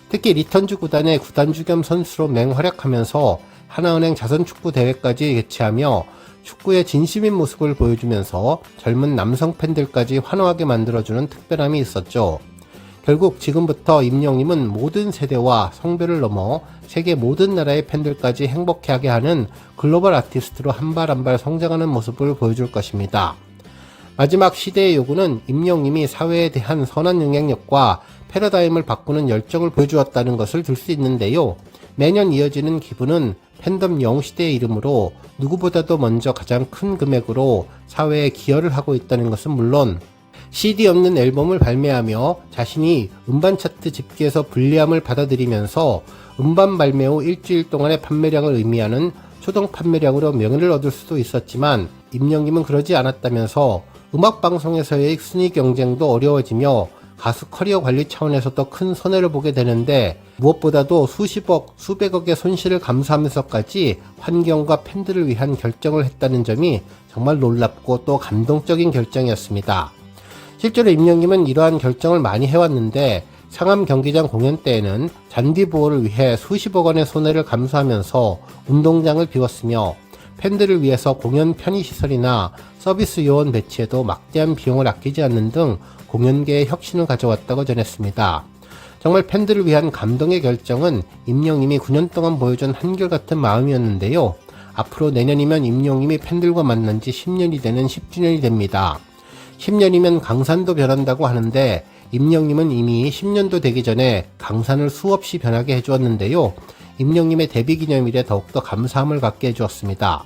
특히 리턴즈 구단의 구단주 겸 선수로 맹활약하면서 하나은행 자선축구 대회까지 개최하며 축구의 진심인 모습을 보여주면서 젊은 남성 팬들까지 환호하게 만들어주는 특별함이 있었죠. 결국 지금부터 임영님은 모든 세대와 성별을 넘어 세계 모든 나라의 팬들까지 행복해하게 하는 글로벌 아티스트로 한 발 한 발 성장하는 모습을 보여줄 것입니다. 마지막 시대의 요구는 임영님이 사회에 대한 선한 영향력과 패러다임을 바꾸는 열정을 보여주었다는 것을 들 수 있는데요. 매년 이어지는 기부는 팬덤 영시대의 이름으로 누구보다도 먼저 가장 큰 금액으로 사회에 기여를 하고 있다는 것은 물론 CD 없는 앨범을 발매하며 자신이 음반 차트 집계에서 불리함을 받아들이면서 음반 발매 후 일주일 동안의 판매량을 의미하는 초동 판매량으로 명예를 얻을 수도 있었지만 임영님은 그러지 않았다면서 음악방송에서의 순위 경쟁도 어려워지며 가수 커리어 관리 차원에서도 큰 손해를 보게 되는데 무엇보다도 수십억, 수백억의 손실을 감수하면서까지 환경과 팬들을 위한 결정을 했다는 점이 정말 놀랍고 또 감동적인 결정이었습니다. 실제로 임영님은 이러한 결정을 많이 해왔는데 상암 경기장 공연 때에는 잔디 보호를 위해 수십억 원의 손해를 감수하면서 운동장을 비웠으며 팬들을 위해서 공연 편의시설이나 서비스 요원 배치에도 막대한 비용을 아끼지 않는 등 공연계의 혁신을 가져왔다고 전했습니다. 정말 팬들을 위한 감동의 결정은 임영님이 9년 동안 보여준 한결같은 마음이었는데요. 앞으로 내년이면 임영님이 팬들과 만난 지 10년이 되는 10주년이 됩니다. 10년이면 강산도 변한다고 하는데 임영님은 이미 10년도 되기 전에 강산을 수없이 변하게 해주었는데요. 임영님의 데뷔 기념일에 더욱더 감사함을 갖게 해주었습니다.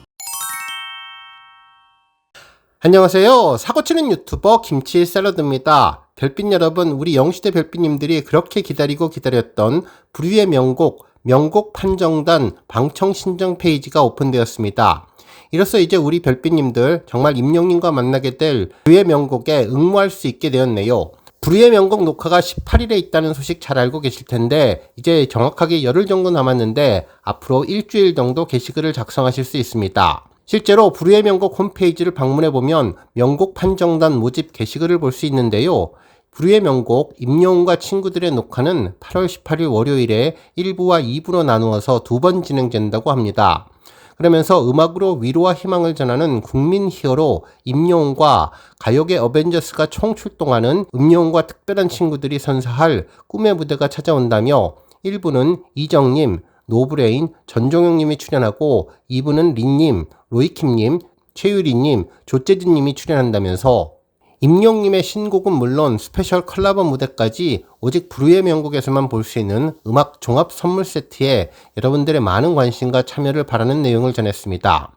안녕하세요. 사고치는 유튜버 김치 샐러드입니다. 별빛 여러분, 우리 영시대 별빛님들이 그렇게 기다리고 기다렸던 불후의 명곡 판정단 방청 신청 페이지가 오픈되었습니다. 이로써 이제 우리 별빛님들 정말 임영님과 만나게 될 불후의 명곡에 응모할 수 있게 되었네요. 불후의 명곡 녹화가 18일에 있다는 소식 잘 알고 계실 텐데 이제 정확하게 열흘 정도 남았는데 앞으로 일주일 정도 게시글을 작성하실 수 있습니다. 실제로 불후의 명곡 홈페이지를 방문해보면 명곡 판정단 모집 게시글을 볼 수 있는데요. 불후의 명곡 임영웅과 친구들의 녹화는 8월 18일 월요일에 1부와 2부로 나누어서 2번 진행된다고 합니다. 그러면서 음악으로 위로와 희망을 전하는 국민 히어로 임영웅과 가요계 어벤져스가 총출동하는 임영웅과 특별한 친구들이 선사할 꿈의 무대가 찾아온다며 1부는 이정님, 노브레인, 전종영님이 출연하고 2부는 린님, 로이킴님, 최유리님, 조재진님이 출연한다면서 임영웅님의 신곡은 물론 스페셜 컬라보 무대까지 오직 불후의 명곡에서만 볼 수 있는 음악 종합 선물 세트에 여러분들의 많은 관심과 참여를 바라는 내용을 전했습니다.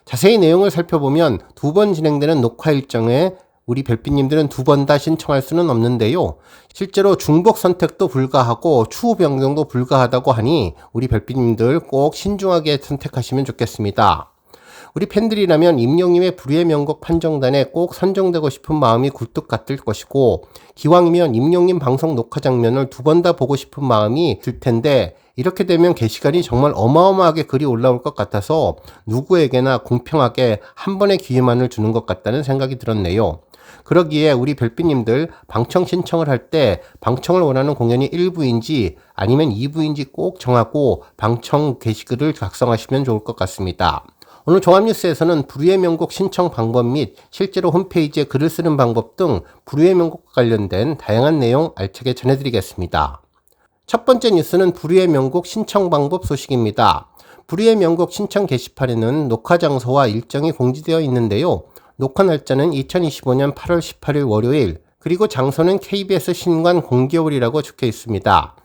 자세히 내용을 살펴보면 2번 진행되는 녹화 일정에 우리 별빛님들은 2번 다 신청할 수는 없는데요. 실제로 중복 선택도 불가하고 추후 변경도 불가하다고 하니 우리 별빛님들 꼭 신중하게 선택하시면 좋겠습니다. 우리 팬들이라면 임영님의 불후의 명곡 판정단에 꼭 선정되고 싶은 마음이 굴뚝 같을 것이고 기왕이면 임영님 방송 녹화 장면을 2번 다 보고 싶은 마음이 들 텐데 이렇게 되면 게시글이 정말 어마어마하게 글이 올라올 것 같아서 누구에게나 공평하게 한 번의 기회만을 주는 것 같다는 생각이 들었네요. 그러기에 우리 별빛님들 방청 신청을 할 때 방청을 원하는 공연이 1부인지 아니면 2부인지 꼭 정하고 방청 게시글을 작성하시면 좋을 것 같습니다. 오늘 종합뉴스에서는 불후의 명곡 신청 방법 및 실제로 홈페이지에 글을 쓰는 방법 등 불후의 명곡과 관련된 다양한 내용 알차게 전해드리겠습니다. 첫 번째 뉴스는 불후의 명곡 신청 방법 소식입니다. 불후의 명곡 신청 게시판에는 녹화 장소와 일정이 공지되어 있는데요. 녹화 날짜는 2025년 8월 18일 월요일, 그리고 장소는 KBS 신관 공개홀이라고 적혀 있습니다.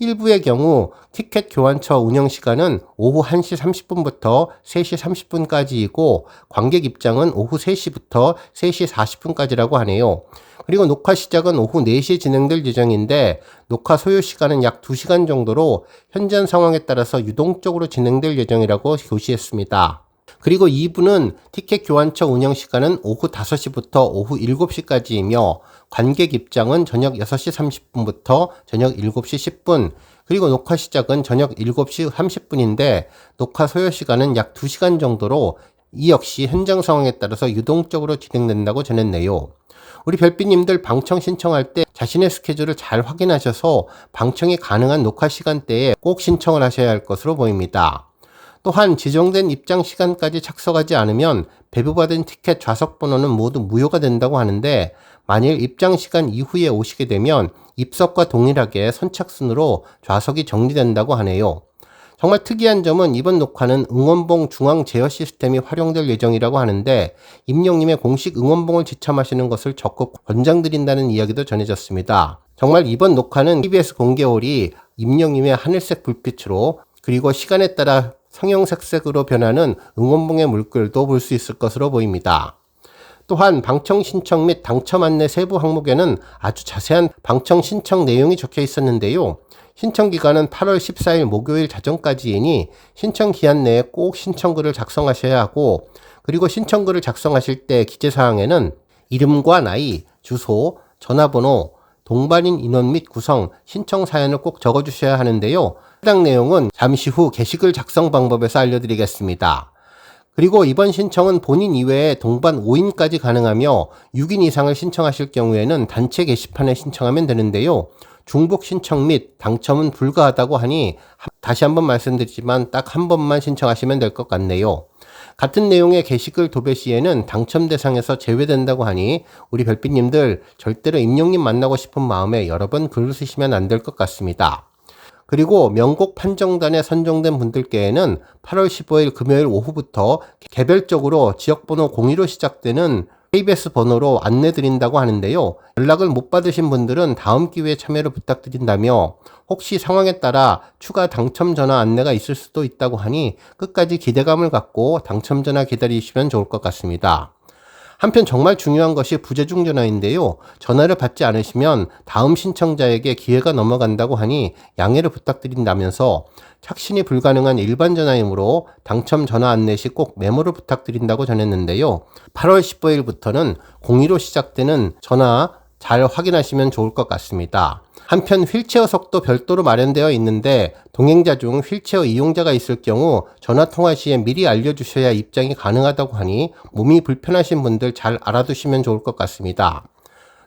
1부의 경우 티켓 교환처 운영시간은 오후 1시 30분부터 3시 30분까지이고 관객 입장은 오후 3시부터 3시 40분까지라고 하네요. 그리고 녹화 시작은 오후 4시에 진행될 예정인데 녹화 소요 시간은 약 2시간 정도로 현장 상황에 따라서 유동적으로 진행될 예정이라고 교시했습니다. 그리고 2부는 티켓 교환처 운영 시간은 오후 5시부터 오후 7시까지이며 관객 입장은 저녁 6시 30분부터 저녁 7시 10분, 그리고 녹화 시작은 저녁 7시 30분인데 녹화 소요 시간은 약 2시간 정도로 이 역시 현장 상황에 따라서 유동적으로 진행된다고 전했네요. 우리 별빛님들 방청 신청할 때 자신의 스케줄을 잘 확인하셔서 방청이 가능한 녹화 시간대에 꼭 신청을 하셔야 할 것으로 보입니다. 또한 지정된 입장 시간까지 착석하지 않으면 배부받은 티켓 좌석 번호는 모두 무효가 된다고 하는데 만일 입장 시간 이후에 오시게 되면 입석과 동일하게 선착순으로 좌석이 정리된다고 하네요. 정말 특이한 점은 이번 녹화는 응원봉 중앙 제어 시스템이 활용될 예정이라고 하는데 임영님의 공식 응원봉을 지참하시는 것을 적극 권장드린다는 이야기도 전해졌습니다. 정말 이번 녹화는 TBS 공개홀이 임영님의 하늘색 불빛으로 그리고 시간에 따라 성형색색으로 변하는 응원봉의 물결도 볼 수 있을 것으로 보입니다. 또한 방청 신청 및 당첨 안내 세부 항목에는 아주 자세한 방청 신청 내용이 적혀 있었는데요. 신청 기간은 8월 14일 목요일 자정까지이니 신청 기한 내에 꼭 신청글을 작성하셔야 하고, 그리고 신청글을 작성하실 때 기재사항에는 이름과 나이, 주소, 전화번호, 동반인 인원 및 구성, 신청 사연을 꼭 적어주셔야 하는데요. 해당 내용은 잠시 후 게시글 작성 방법에서 알려드리겠습니다. 그리고 이번 신청은 본인 이외에 동반 5인까지 가능하며 6인 이상을 신청하실 경우에는 단체 게시판에 신청하면 되는데요. 중복 신청 및 당첨은 불가하다고 하니 다시 한번 말씀드리지만 딱 한 번만 신청하시면 될 것 같네요. 같은 내용의 게시글 도배 시에는 당첨 대상에서 제외된다고 하니 우리 별빛님들 절대로 임용님 만나고 싶은 마음에 여러 번 글을 쓰시면 안 될 것 같습니다. 그리고 명곡 판정단에 선정된 분들께는 8월 15일 금요일 오후부터 개별적으로 지역번호 02로 시작되는 KBS 번호로 안내드린다고 하는데요. 연락을 못 받으신 분들은 다음 기회에 참여를 부탁드린다며, 혹시 상황에 따라 추가 당첨 전화 안내가 있을 수도 있다고 하니 끝까지 기대감을 갖고 당첨 전화 기다리시면 좋을 것 같습니다. 한편 정말 중요한 것이 부재중 전화인데요. 전화를 받지 않으시면 다음 신청자에게 기회가 넘어간다고 하니 양해를 부탁드린다면서, 착신이 불가능한 일반 전화이므로 당첨 전화 안내 시 꼭 메모를 부탁드린다고 전했는데요. 8월 15일부터는 02로 시작되는 전화 잘 확인하시면 좋을 것 같습니다. 한편 휠체어석도 별도로 마련되어 있는데 동행자 중 휠체어 이용자가 있을 경우 전화통화 시에 미리 알려주셔야 입장이 가능하다고 하니 몸이 불편하신 분들 잘 알아두시면 좋을 것 같습니다.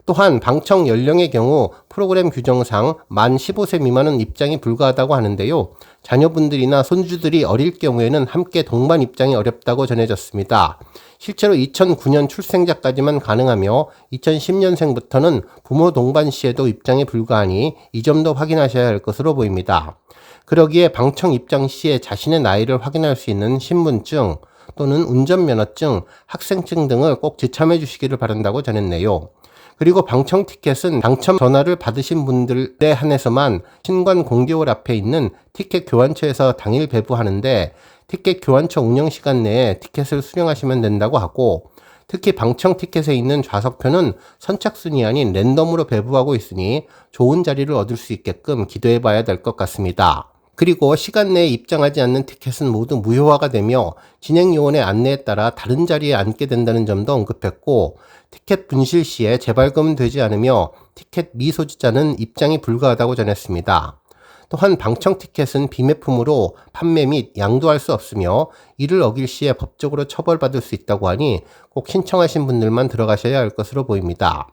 또한 방청 연령의 경우 프로그램 규정상 만 15세 미만은 입장이 불가하다고 하는데요. 자녀분들이나 손주들이 어릴 경우에는 함께 동반 입장이 어렵다고 전해졌습니다. 실제로 2009년 출생자까지만 가능하며 2010년생부터는 부모 동반 시에도 입장이 불가하니 이 점도 확인하셔야 할 것으로 보입니다. 그러기에 방청 입장 시에 자신의 나이를 확인할 수 있는 신분증 또는 운전면허증, 학생증 등을 꼭 지참해 주시기를 바란다고 전했네요. 그리고 방청 티켓은 당첨 전화를 받으신 분들에 한해서만 신관 공개홀 앞에 있는 티켓 교환처에서 당일 배부하는데, 티켓 교환처 운영 시간 내에 티켓을 수령하시면 된다고 하고, 특히 방청 티켓에 있는 좌석표는 선착순이 아닌 랜덤으로 배부하고 있으니 좋은 자리를 얻을 수 있게끔 기도해 봐야 될 것 같습니다. 그리고 시간 내에 입장하지 않는 티켓은 모두 무효화가 되며 진행 요원의 안내에 따라 다른 자리에 앉게 된다는 점도 언급했고, 티켓 분실 시에 재발급은 되지 않으며 티켓 미소지자는 입장이 불가하다고 전했습니다. 또한 방청 티켓은 비매품으로 판매 및 양도할 수 없으며 이를 어길 시에 법적으로 처벌받을 수 있다고 하니 꼭 신청하신 분들만 들어가셔야 할 것으로 보입니다.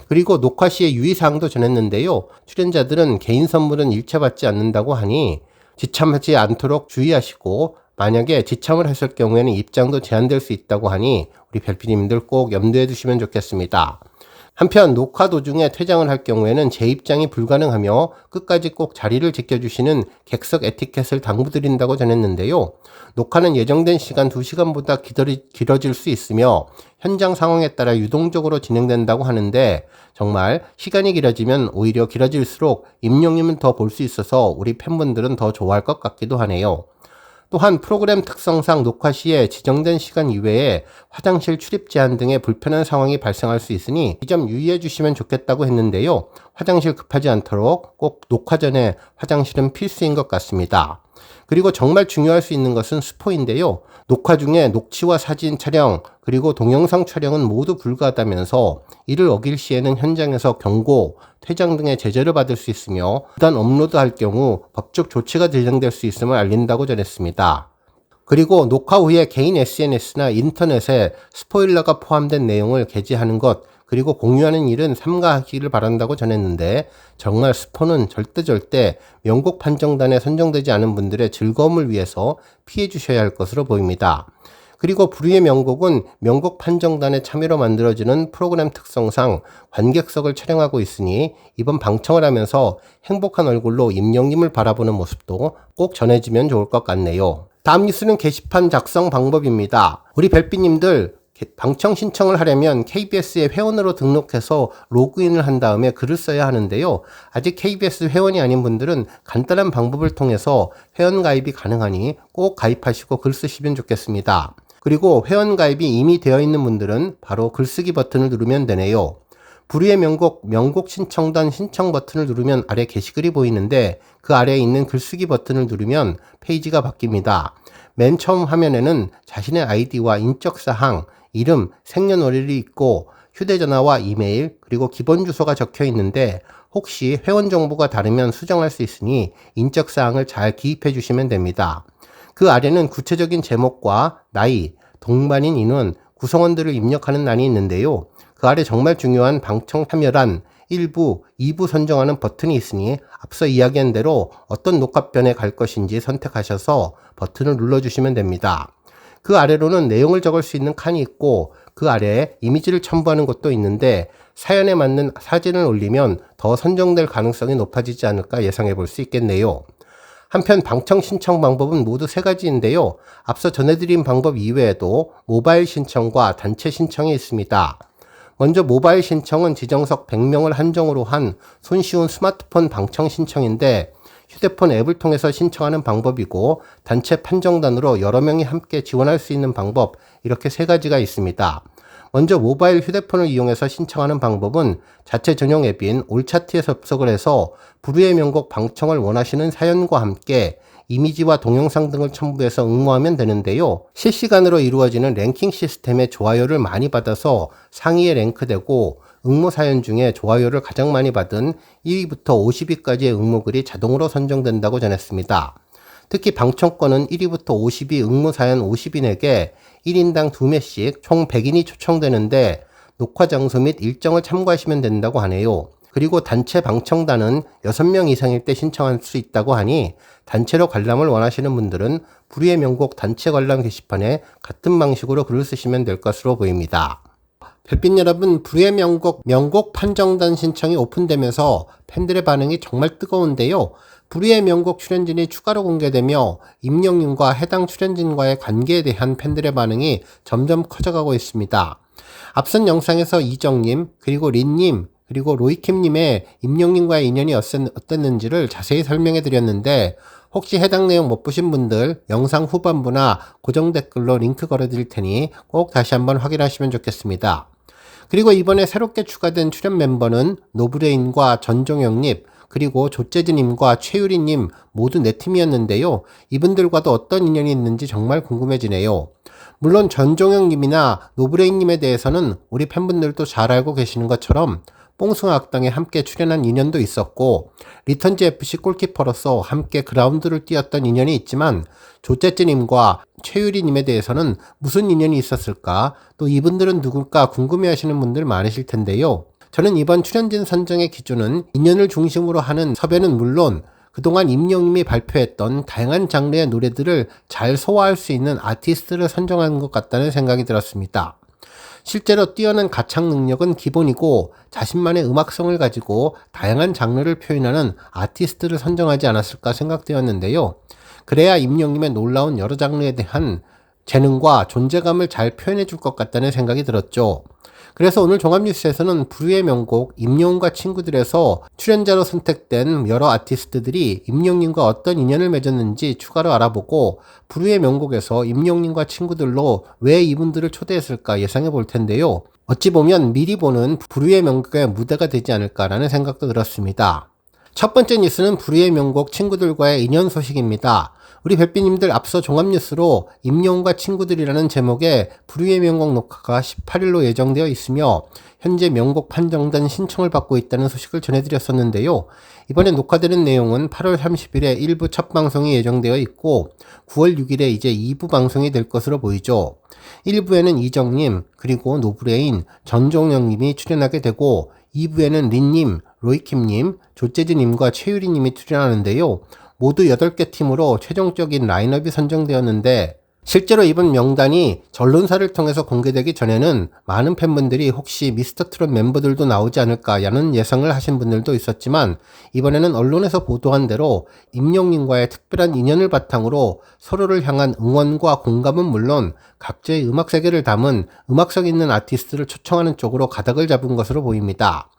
그리고 녹화 시에 유의사항도 전했는데요. 출연자들은 개인 선물은 일체받지 않는다고 하니 지참하지 않도록 주의하시고, 만약에 지참을 했을 경우에는 입장도 제한될 수 있다고 하니 우리 별빛님들 꼭 염두에 두시면 좋겠습니다. 한편 녹화 도중에 퇴장을 할 경우에는 재입장이 불가능하며 끝까지 꼭 자리를 지켜주시는 객석 에티켓을 당부드린다고 전했는데요. 녹화는 예정된 시간 2시간보다 길어질 수 있으며 현장 상황에 따라 유동적으로 진행된다고 하는데, 정말 시간이 길어지면 오히려 길어질수록 임용님은 더 볼 수 있어서 우리 팬분들은 더 좋아할 것 같기도 하네요. 또한 프로그램 특성상 녹화 시에 지정된 시간 이외에 화장실 출입 제한 등의 불편한 상황이 발생할 수 있으니 이 점 유의해 주시면 좋겠다고 했는데요. 화장실 급하지 않도록 꼭 녹화 전에 화장실은 필수인 것 같습니다. 그리고 정말 중요할 수 있는 것은 스포인데요. 녹화 중에 녹취와 사진 촬영 그리고 동영상 촬영은 모두 불가하다면서 이를 어길 시에는 현장에서 경고, 퇴장 등의 제재를 받을 수 있으며 부단 업로드할 경우 법적 조치가 진행될 수 있음을 알린다고 전했습니다. 그리고 녹화 후에 개인 SNS나 인터넷에 스포일러가 포함된 내용을 게재하는 것 그리고 공유하는 일은 삼가하기를 바란다고 전했는데, 정말 스포는 절대 명곡 판정단에 선정되지 않은 분들의 즐거움을 위해서 피해 주셔야 할 것으로 보입니다. 그리고 불후의 명곡은 명곡 판정단의 참여로 만들어지는 프로그램 특성상 관객석을 촬영하고 있으니 이번 방청을 하면서 행복한 얼굴로 임영님을 바라보는 모습도 꼭 전해지면 좋을 것 같네요. 다음 뉴스는 게시판 작성 방법입니다. 우리 별빛님들, 방청 신청을 하려면 KBS의 회원으로 등록해서 로그인을 한 다음에 글을 써야 하는데요. 아직 KBS 회원이 아닌 분들은 간단한 방법을 통해서 회원 가입이 가능하니 꼭 가입하시고 글 쓰시면 좋겠습니다. 그리고 회원 가입이 이미 되어 있는 분들은 바로 글쓰기 버튼을 누르면 되네요. 불후의 명곡 신청단 신청 버튼을 누르면 아래 게시글이 보이는데 그 아래에 있는 글쓰기 버튼을 누르면 페이지가 바뀝니다. 맨 처음 화면에는 자신의 아이디와 인적사항, 이름, 생년월일이 있고 휴대전화와 이메일, 그리고 기본 주소가 적혀 있는데 혹시 회원 정보가 다르면 수정할 수 있으니 인적사항을 잘 기입해 주시면 됩니다. 그 아래는 구체적인 제목과 나이, 동반인 인원, 구성원들을 입력하는欄이 있는데요. 그 아래 정말 중요한 방청 참여란 1부, 2부 선정하는 버튼이 있으니 앞서 이야기한 대로 어떤 녹화편에 갈 것인지 선택하셔서 버튼을 눌러주시면 됩니다. 그 아래로는 내용을 적을 수 있는 칸이 있고 그 아래에 이미지를 첨부하는 것도 있는데 사연에 맞는 사진을 올리면 더 선정될 가능성이 높아지지 않을까 예상해 볼 수 있겠네요. 한편 방청 신청 방법은 모두 3가지인데요. 앞서 전해드린 방법 이외에도 모바일 신청과 단체 신청이 있습니다. 먼저 모바일 신청은 지정석 100명을 한정으로 한 손쉬운 스마트폰 방청 신청인데 휴대폰 앱을 통해서 신청하는 방법이고 단체 판정단으로 여러 명이 함께 지원할 수 있는 방법, 이렇게 3가지가 있습니다. 먼저 모바일 휴대폰을 이용해서 신청하는 방법은 자체 전용 앱인 올차트에 접속을 해서 불후의 명곡 방청을 원하시는 사연과 함께 이미지와 동영상 등을 첨부해서 응모하면 되는데요. 실시간으로 이루어지는 랭킹 시스템에 좋아요를 많이 받아서 상위에 랭크되고 응모 사연 중에 좋아요를 가장 많이 받은 1위부터 50위까지의 응모글이 자동으로 선정된다고 전했습니다. 특히 방청권은 1위부터 50위 응모 사연 50인에게 1인당 2매씩 총 100인이 초청되는데 녹화 장소 및 일정을 참고하시면 된다고 하네요. 그리고 단체 방청단은 6명 이상일 때 신청할 수 있다고 하니 단체로 관람을 원하시는 분들은 불후의 명곡 단체 관람 게시판에 같은 방식으로 글을 쓰시면 될 것으로 보입니다. 별빛 여러분, 불후의 명곡 판정단 신청이 오픈되면서 팬들의 반응이 정말 뜨거운데요. 불후의 명곡 출연진이 추가로 공개되며 임영웅과 해당 출연진과의 관계에 대한 팬들의 반응이 점점 커져가고 있습니다. 앞선 영상에서 이정님, 그리고 린님, 그리고 로이킴님의 임영웅과의 인연이 어땠는지를 자세히 설명해 드렸는데 혹시 해당 내용 못 보신 분들 영상 후반부나 고정 댓글로 링크 걸어 드릴 테니 꼭 다시 한번 확인하시면 좋겠습니다. 그리고 이번에 새롭게 추가된 출연 멤버는 노브레인과 전종영님, 그리고 조재진님과 최유리님 모두 4팀이었는데요. 이분들과도 어떤 인연이 있는지 정말 궁금해지네요. 물론 전종영님이나 노브레인님에 대해서는 우리 팬분들도 잘 알고 계시는 것처럼 뽕숭아 악당에 함께 출연한 인연도 있었고 리턴즈 FC 골키퍼로서 함께 그라운드를 뛰었던 인연이 있지만 조재찌님과 최유리님에 대해서는 무슨 인연이 있었을까, 또 이분들은 누굴까 궁금해하시는 분들 많으실 텐데요. 저는 이번 출연진 선정의 기준은 인연을 중심으로 하는 섭외는 물론 그동안 임영웅이 발표했던 다양한 장르의 노래들을 잘 소화할 수 있는 아티스트를 선정하는 것 같다는 생각이 들었습니다. 실제로 뛰어난 가창 능력은 기본이고 자신만의 음악성을 가지고 다양한 장르를 표현하는 아티스트를 선정하지 않았을까 생각되었는데요. 그래야 임영웅의 놀라운 여러 장르에 대한 재능과 존재감을 잘 표현해 줄 것 같다는 생각이 들었죠. 그래서 오늘 종합뉴스에서는 불후의 명곡 임영웅과 친구들에서 출연자로 선택된 여러 아티스트들이 임영웅과 어떤 인연을 맺었는지 추가로 알아보고 불후의 명곡에서 임영웅과 친구들로 왜 이분들을 초대했을까 예상해 볼 텐데요. 어찌 보면 미리 보는 불후의 명곡의 무대가 되지 않을까라는 생각도 들었습니다. 첫 번째 뉴스는 불후의 명곡 친구들과의 인연 소식입니다. 우리 별빛님들 앞서 종합뉴스로 임영웅과 친구들이라는 제목의 불후의 명곡 녹화가 18일로 예정되어 있으며 현재 명곡 판정단 신청을 받고 있다는 소식을 전해드렸었는데요. 이번에 녹화되는 내용은 8월 30일에 1부 첫 방송이 예정되어 있고 9월 6일에 이제 2부 방송이 될 것으로 보이죠. 1부에는 이정님, 그리고 노브레인, 전종영님이 출연하게 되고 2부에는 린님, 로이킴님, 조재진님과 최유리님이 출연하는데요. 모두 8개 팀으로 최종적인 라인업이 선정되었는데 실제로 이번 명단이 전론사를 통해서 공개되기 전에는 많은 팬분들이 혹시 미스터트롯 멤버들도 나오지 않을까라는 예상을 하신 분들도 있었지만 이번에는 언론에서 보도한 대로 임영웅과의 특별한 인연을 바탕으로 서로를 향한 응원과 공감은 물론 각자의 음악 세계를 담은 음악성 있는 아티스트를 초청하는 쪽으로 가닥을 잡은 것으로 보입니다.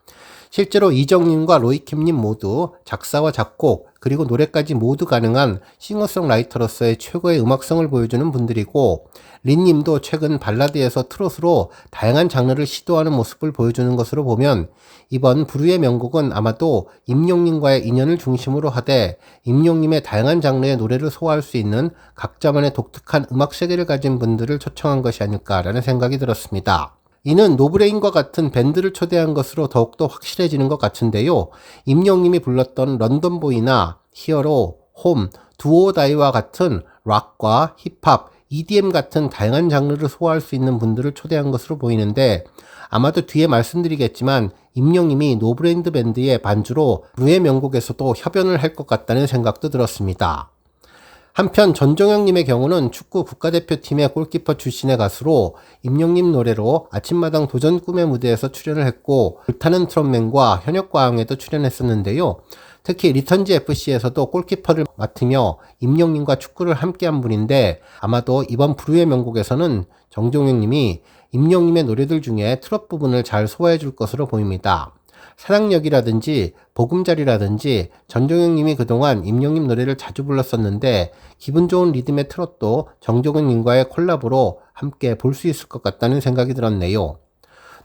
실제로 이정님과 로이킴님 모두 작사와 작곡 그리고 노래까지 모두 가능한 싱어송라이터로서의 최고의 음악성을 보여주는 분들이고, 린님도 최근 발라드에서 트로트로 다양한 장르를 시도하는 모습을 보여주는 것으로 보면 이번 부르의 명곡은 아마도 임영님과의 인연을 중심으로 하되 임영님의 다양한 장르의 노래를 소화할 수 있는 각자만의 독특한 음악 세계를 가진 분들을 초청한 것이 아닐까라는 생각이 들었습니다. 이는 노브레인과 같은 밴드를 초대한 것으로 더욱더 확실해지는 것 같은데요. 임영님이 불렀던 런던보이나 히어로, 홈, 두오다이와 같은 락과 힙합, EDM 같은 다양한 장르를 소화할 수 있는 분들을 초대한 것으로 보이는데, 아마도 뒤에 말씀드리겠지만 임영님이 노브레인드 밴드의 반주로 부르의 명곡에서도 협연을 할 것 같다는 생각도 들었습니다. 한편 전종영님의 경우는 축구 국가대표팀의 골키퍼 출신의 가수로 임영님 노래로 아침마당 도전 꿈의 무대에서 출연을 했고, 불타는 트롯맨과 현역과왕에도 출연했었는데요. 특히 리턴즈 FC에서도 골키퍼를 맡으며 임영님과 축구를 함께한 분인데, 아마도 이번 부르의 명곡에서는 정종영님이 임영님의 노래들 중에 트롯 부분을 잘 소화해 줄 것으로 보입니다. 사랑역이라든지 보금자리라든지 전종영님이 그동안 임영님 노래를 자주 불렀었는데 기분 좋은 리듬의 트롯도 정종영님과의 콜라보로 함께 볼 수 있을 것 같다는 생각이 들었네요.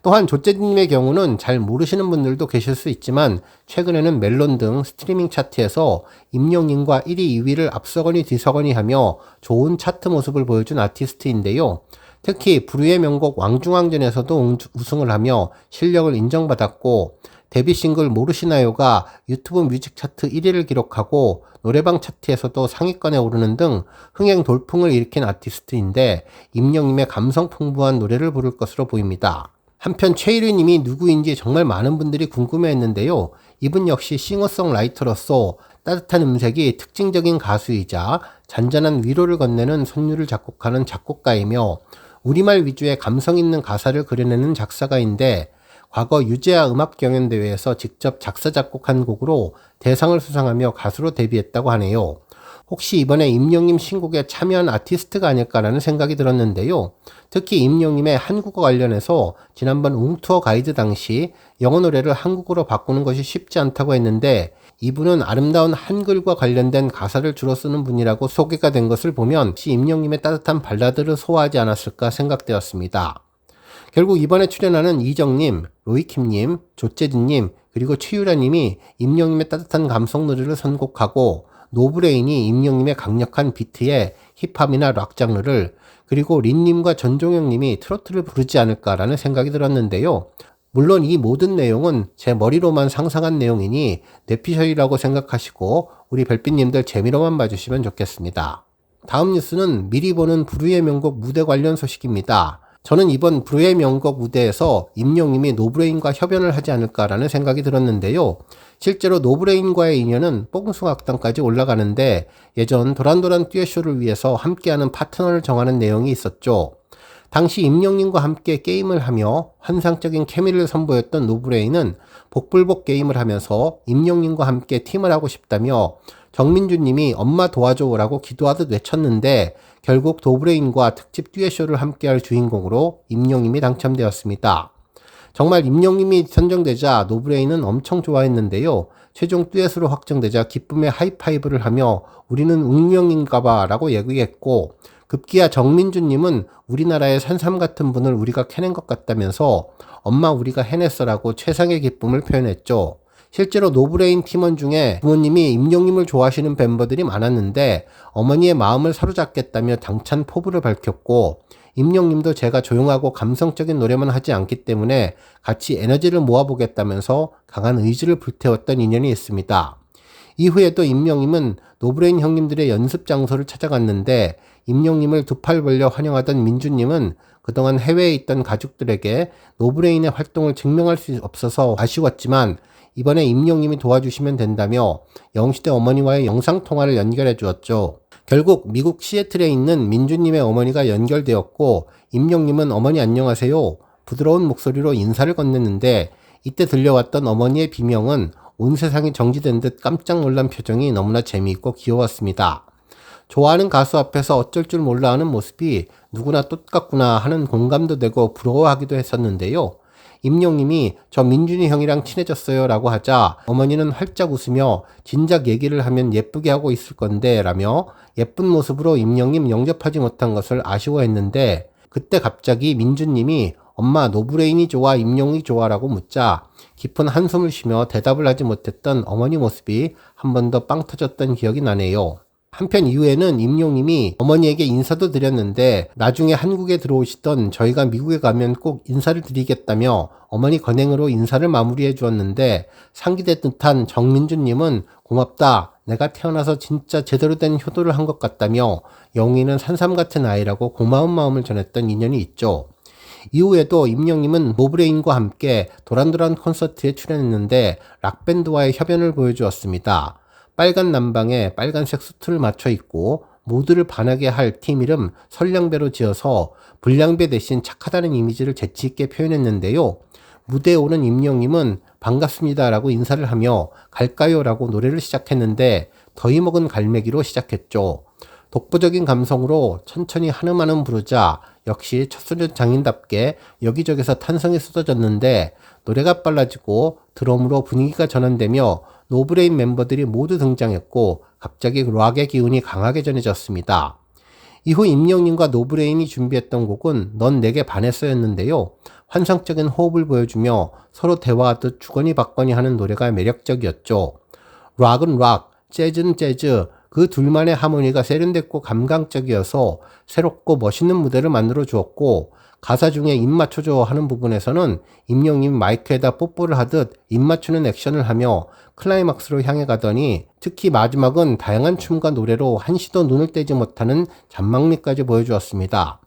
또한 조재진님의 경우는 잘 모르시는 분들도 계실 수 있지만 최근에는 멜론 등 스트리밍 차트에서 임영님과 1위, 2위를 앞서거니 뒤서거니 하며 좋은 차트 모습을 보여준 아티스트인데요. 특히 부르의 명곡 왕중왕전에서도 우승을 하며 실력을 인정받았고, 데뷔 싱글 모르시나요가 유튜브 뮤직 차트 1위를 기록하고 노래방 차트에서도 상위권에 오르는 등 흥행 돌풍을 일으킨 아티스트인데 임영님의 감성 풍부한 노래를 부를 것으로 보입니다. 한편 최일우님이 누구인지 정말 많은 분들이 궁금해했는데요. 이분 역시 싱어송라이터로서 따뜻한 음색이 특징적인 가수이자 잔잔한 위로를 건네는 선율을 작곡하는 작곡가이며 우리말 위주의 감성 있는 가사를 그려내는 작사가인데, 과거 유재하 음악경연대회에서 직접 작사 작곡한 곡으로 대상을 수상하며 가수로 데뷔했다고 하네요. 혹시 이번에 임영님 신곡에 참여한 아티스트가 아닐까라는 생각이 들었는데요. 특히 임영님의 한국어 관련해서 지난번 웅투어 가이드 당시 영어 노래를 한국어로 바꾸는 것이 쉽지 않다고 했는데, 이분은 아름다운 한글과 관련된 가사를 주로 쓰는 분이라고 소개가 된 것을 보면 혹시 임영님의 따뜻한 발라드를 소화하지 않았을까 생각되었습니다. 결국 이번에 출연하는 이정님, 로이킴님, 조재진님, 그리고 최유라님이 임영님의 따뜻한 감성 노래를 선곡하고, 노브레인이 임영님의 강력한 비트에 힙합이나 락 장르를, 그리고 린님과 전종영님이 트로트를 부르지 않을까라는 생각이 들었는데요. 물론 이 모든 내용은 제 머리로만 상상한 내용이니 내피셜이라고 생각하시고 우리 별빛님들 재미로만 봐주시면 좋겠습니다. 다음 뉴스는 미리 보는 부르의 명곡 무대 관련 소식입니다. 저는 이번 부르의 명곡 무대에서 임영님이 노브레인과 협연을 하지 않을까라는 생각이 들었는데요. 실제로 노브레인과의 인연은 뽕숭악단까지 올라가는데 예전 도란도란 듀엣쇼를 위해서 함께하는 파트너를 정하는 내용이 있었죠. 당시 임영님과 함께 게임을 하며 환상적인 케미를 선보였던 노브레인은 복불복 게임을 하면서 임영님과 함께 팀을 하고 싶다며 정민주님이 엄마 도와줘라고 기도하듯 외쳤는데 결국 노브레인과 특집 듀엣쇼를 함께할 주인공으로 임영님이 당첨되었습니다. 정말 임영님이 선정되자 노브레인은 엄청 좋아했는데요. 최종 듀엣으로 확정되자 기쁨의 하이파이브를 하며 우리는 운명인가봐 라고 얘기했고, 급기야 정민주님은 우리나라의 산삼 같은 분을 우리가 캐낸 것 같다면서 엄마 우리가 해냈어라고 최상의 기쁨을 표현했죠. 실제로 노브레인 팀원 중에 부모님이 임영님을 좋아하시는 멤버들이 많았는데 어머니의 마음을 사로잡겠다며 당찬 포부를 밝혔고, 임영님도 제가 조용하고 감성적인 노래만 하지 않기 때문에 같이 에너지를 모아보겠다면서 강한 의지를 불태웠던 인연이 있습니다. 이후에도 임영님은 노브레인 형님들의 연습 장소를 찾아갔는데 임영님을 두 팔 벌려 환영하던 민주님은 그동안 해외에 있던 가족들에게 노브레인의 활동을 증명할 수 없어서 아쉬웠지만 이번에 임영님이 도와주시면 된다며 영시대 어머니와의 영상통화를 연결해 주었죠. 결국 미국 시애틀에 있는 민주님의 어머니가 연결되었고 임영님은 어머니 안녕하세요 부드러운 목소리로 인사를 건넸는데, 이때 들려왔던 어머니의 비명은 온 세상이 정지된 듯 깜짝 놀란 표정이 너무나 재미있고 귀여웠습니다. 좋아하는 가수 앞에서 어쩔 줄 몰라 하는 모습이 누구나 똑같구나 하는 공감도 되고 부러워하기도 했었는데요. 임영님이 저 민준이 형이랑 친해졌어요 라고 하자 어머니는 활짝 웃으며 진작 얘기를 하면 예쁘게 하고 있을 건데 라며 예쁜 모습으로 임영님 영접하지 못한 것을 아쉬워했는데, 그때 갑자기 민준님이 엄마 노브레인이 좋아 임영이 좋아 라고 묻자 깊은 한숨을 쉬며 대답을 하지 못했던 어머니 모습이 한 번 더 빵 터졌던 기억이 나네요. 한편 이후에는 임용님이 어머니에게 인사도 드렸는데 나중에 한국에 들어오시던 저희가 미국에 가면 꼭 인사를 드리겠다며 어머니 건행으로 인사를 마무리해 주었는데, 상기된 듯한 정민준님은 고맙다, 내가 태어나서 진짜 제대로 된 효도를 한 것 같다며 영희는 산삼 같은 아이라고 고마운 마음을 전했던 인연이 있죠. 이후에도 임영님은 노브레인과 함께 도란도란 콘서트에 출연했는데 락밴드와의 협연을 보여주었습니다. 빨간 남방에 빨간색 수트를 맞춰 입고 모두를 반하게 할 팀 이름 선량배로 지어서 불량배 대신 착하다는 이미지를 재치있게 표현했는데요. 무대에 오른 임영님은 반갑습니다 라고 인사를 하며 갈까요 라고 노래를 시작했는데 더위 먹은 갈매기로 시작했죠. 독보적인 감성으로 천천히 한음한음 부르자 역시 첫소년 장인답게 여기저기서 탄성이 쏟아졌는데, 노래가 빨라지고 드럼으로 분위기가 전환되며 노브레인 멤버들이 모두 등장했고 갑자기 락의 기운이 강하게 전해졌습니다. 이후 임영님과 노브레인이 준비했던 곡은 넌 내게 반했어였는데요. 환상적인 호흡을 보여주며 서로 대화하듯 주거니 받거니 하는 노래가 매력적이었죠. 락은 락, 재즈는 재즈, 그 둘만의 하모니가 세련됐고 감각적이어서 새롭고 멋있는 무대를 만들어 주었고, 가사 중에 입 맞춰줘 하는 부분에서는 임영님이 마이크에다 뽀뽀를 하듯 입 맞추는 액션을 하며 클라이막스로 향해 가더니, 특히 마지막은 다양한 춤과 노래로 한시도 눈을 떼지 못하는 잔망미까지 보여주었습니다.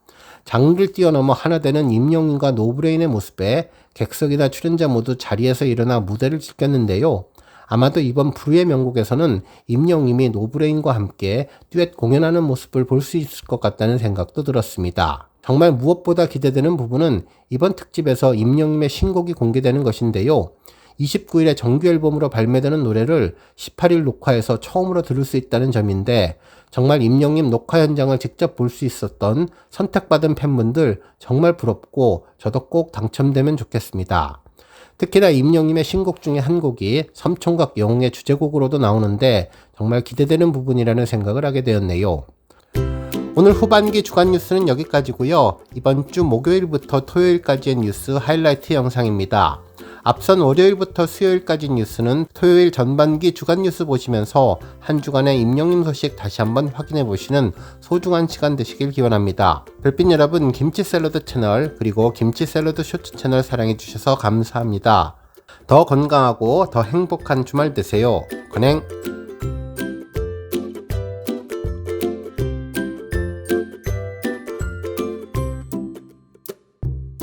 장르를 뛰어넘어 하나 되는 임영님과 노브레인의 모습에 객석이나 출연자 모두 자리에서 일어나 무대를 지켰는데요. 아마도 이번 불후의 명곡에서는 임영님이 노브레인과 함께 듀엣 공연하는 모습을 볼 수 있을 것 같다는 생각도 들었습니다. 정말 무엇보다 기대되는 부분은 이번 특집에서 임영님의 신곡이 공개되는 것인데요. 29일에 정규 앨범으로 발매되는 노래를 18일 녹화해서 처음으로 들을 수 있다는 점인데, 정말 임영님 녹화 현장을 직접 볼 수 있었던 선택받은 팬분들 정말 부럽고 저도 꼭 당첨되면 좋겠습니다. 특히나 임영님의 신곡 중에 한 곡이 섬총각 영웅의 주제곡으로도 나오는데 정말 기대되는 부분이라는 생각을 하게 되었네요. 오늘 후반기 주간 뉴스는 여기까지고요. 이번 주 목요일부터 토요일까지의 뉴스 하이라이트 영상입니다. 앞선 월요일부터 수요일까지 뉴스는 토요일 전반기 주간 뉴스 보시면서 한 주간의 임영님 소식 다시 한번 확인해 보시는 소중한 시간 되시길 기원합니다. 별빛 여러분, 김치 샐러드 채널 그리고 김치 샐러드 쇼츠 채널 사랑해 주셔서 감사합니다. 더 건강하고 더 행복한 주말 되세요. 건행!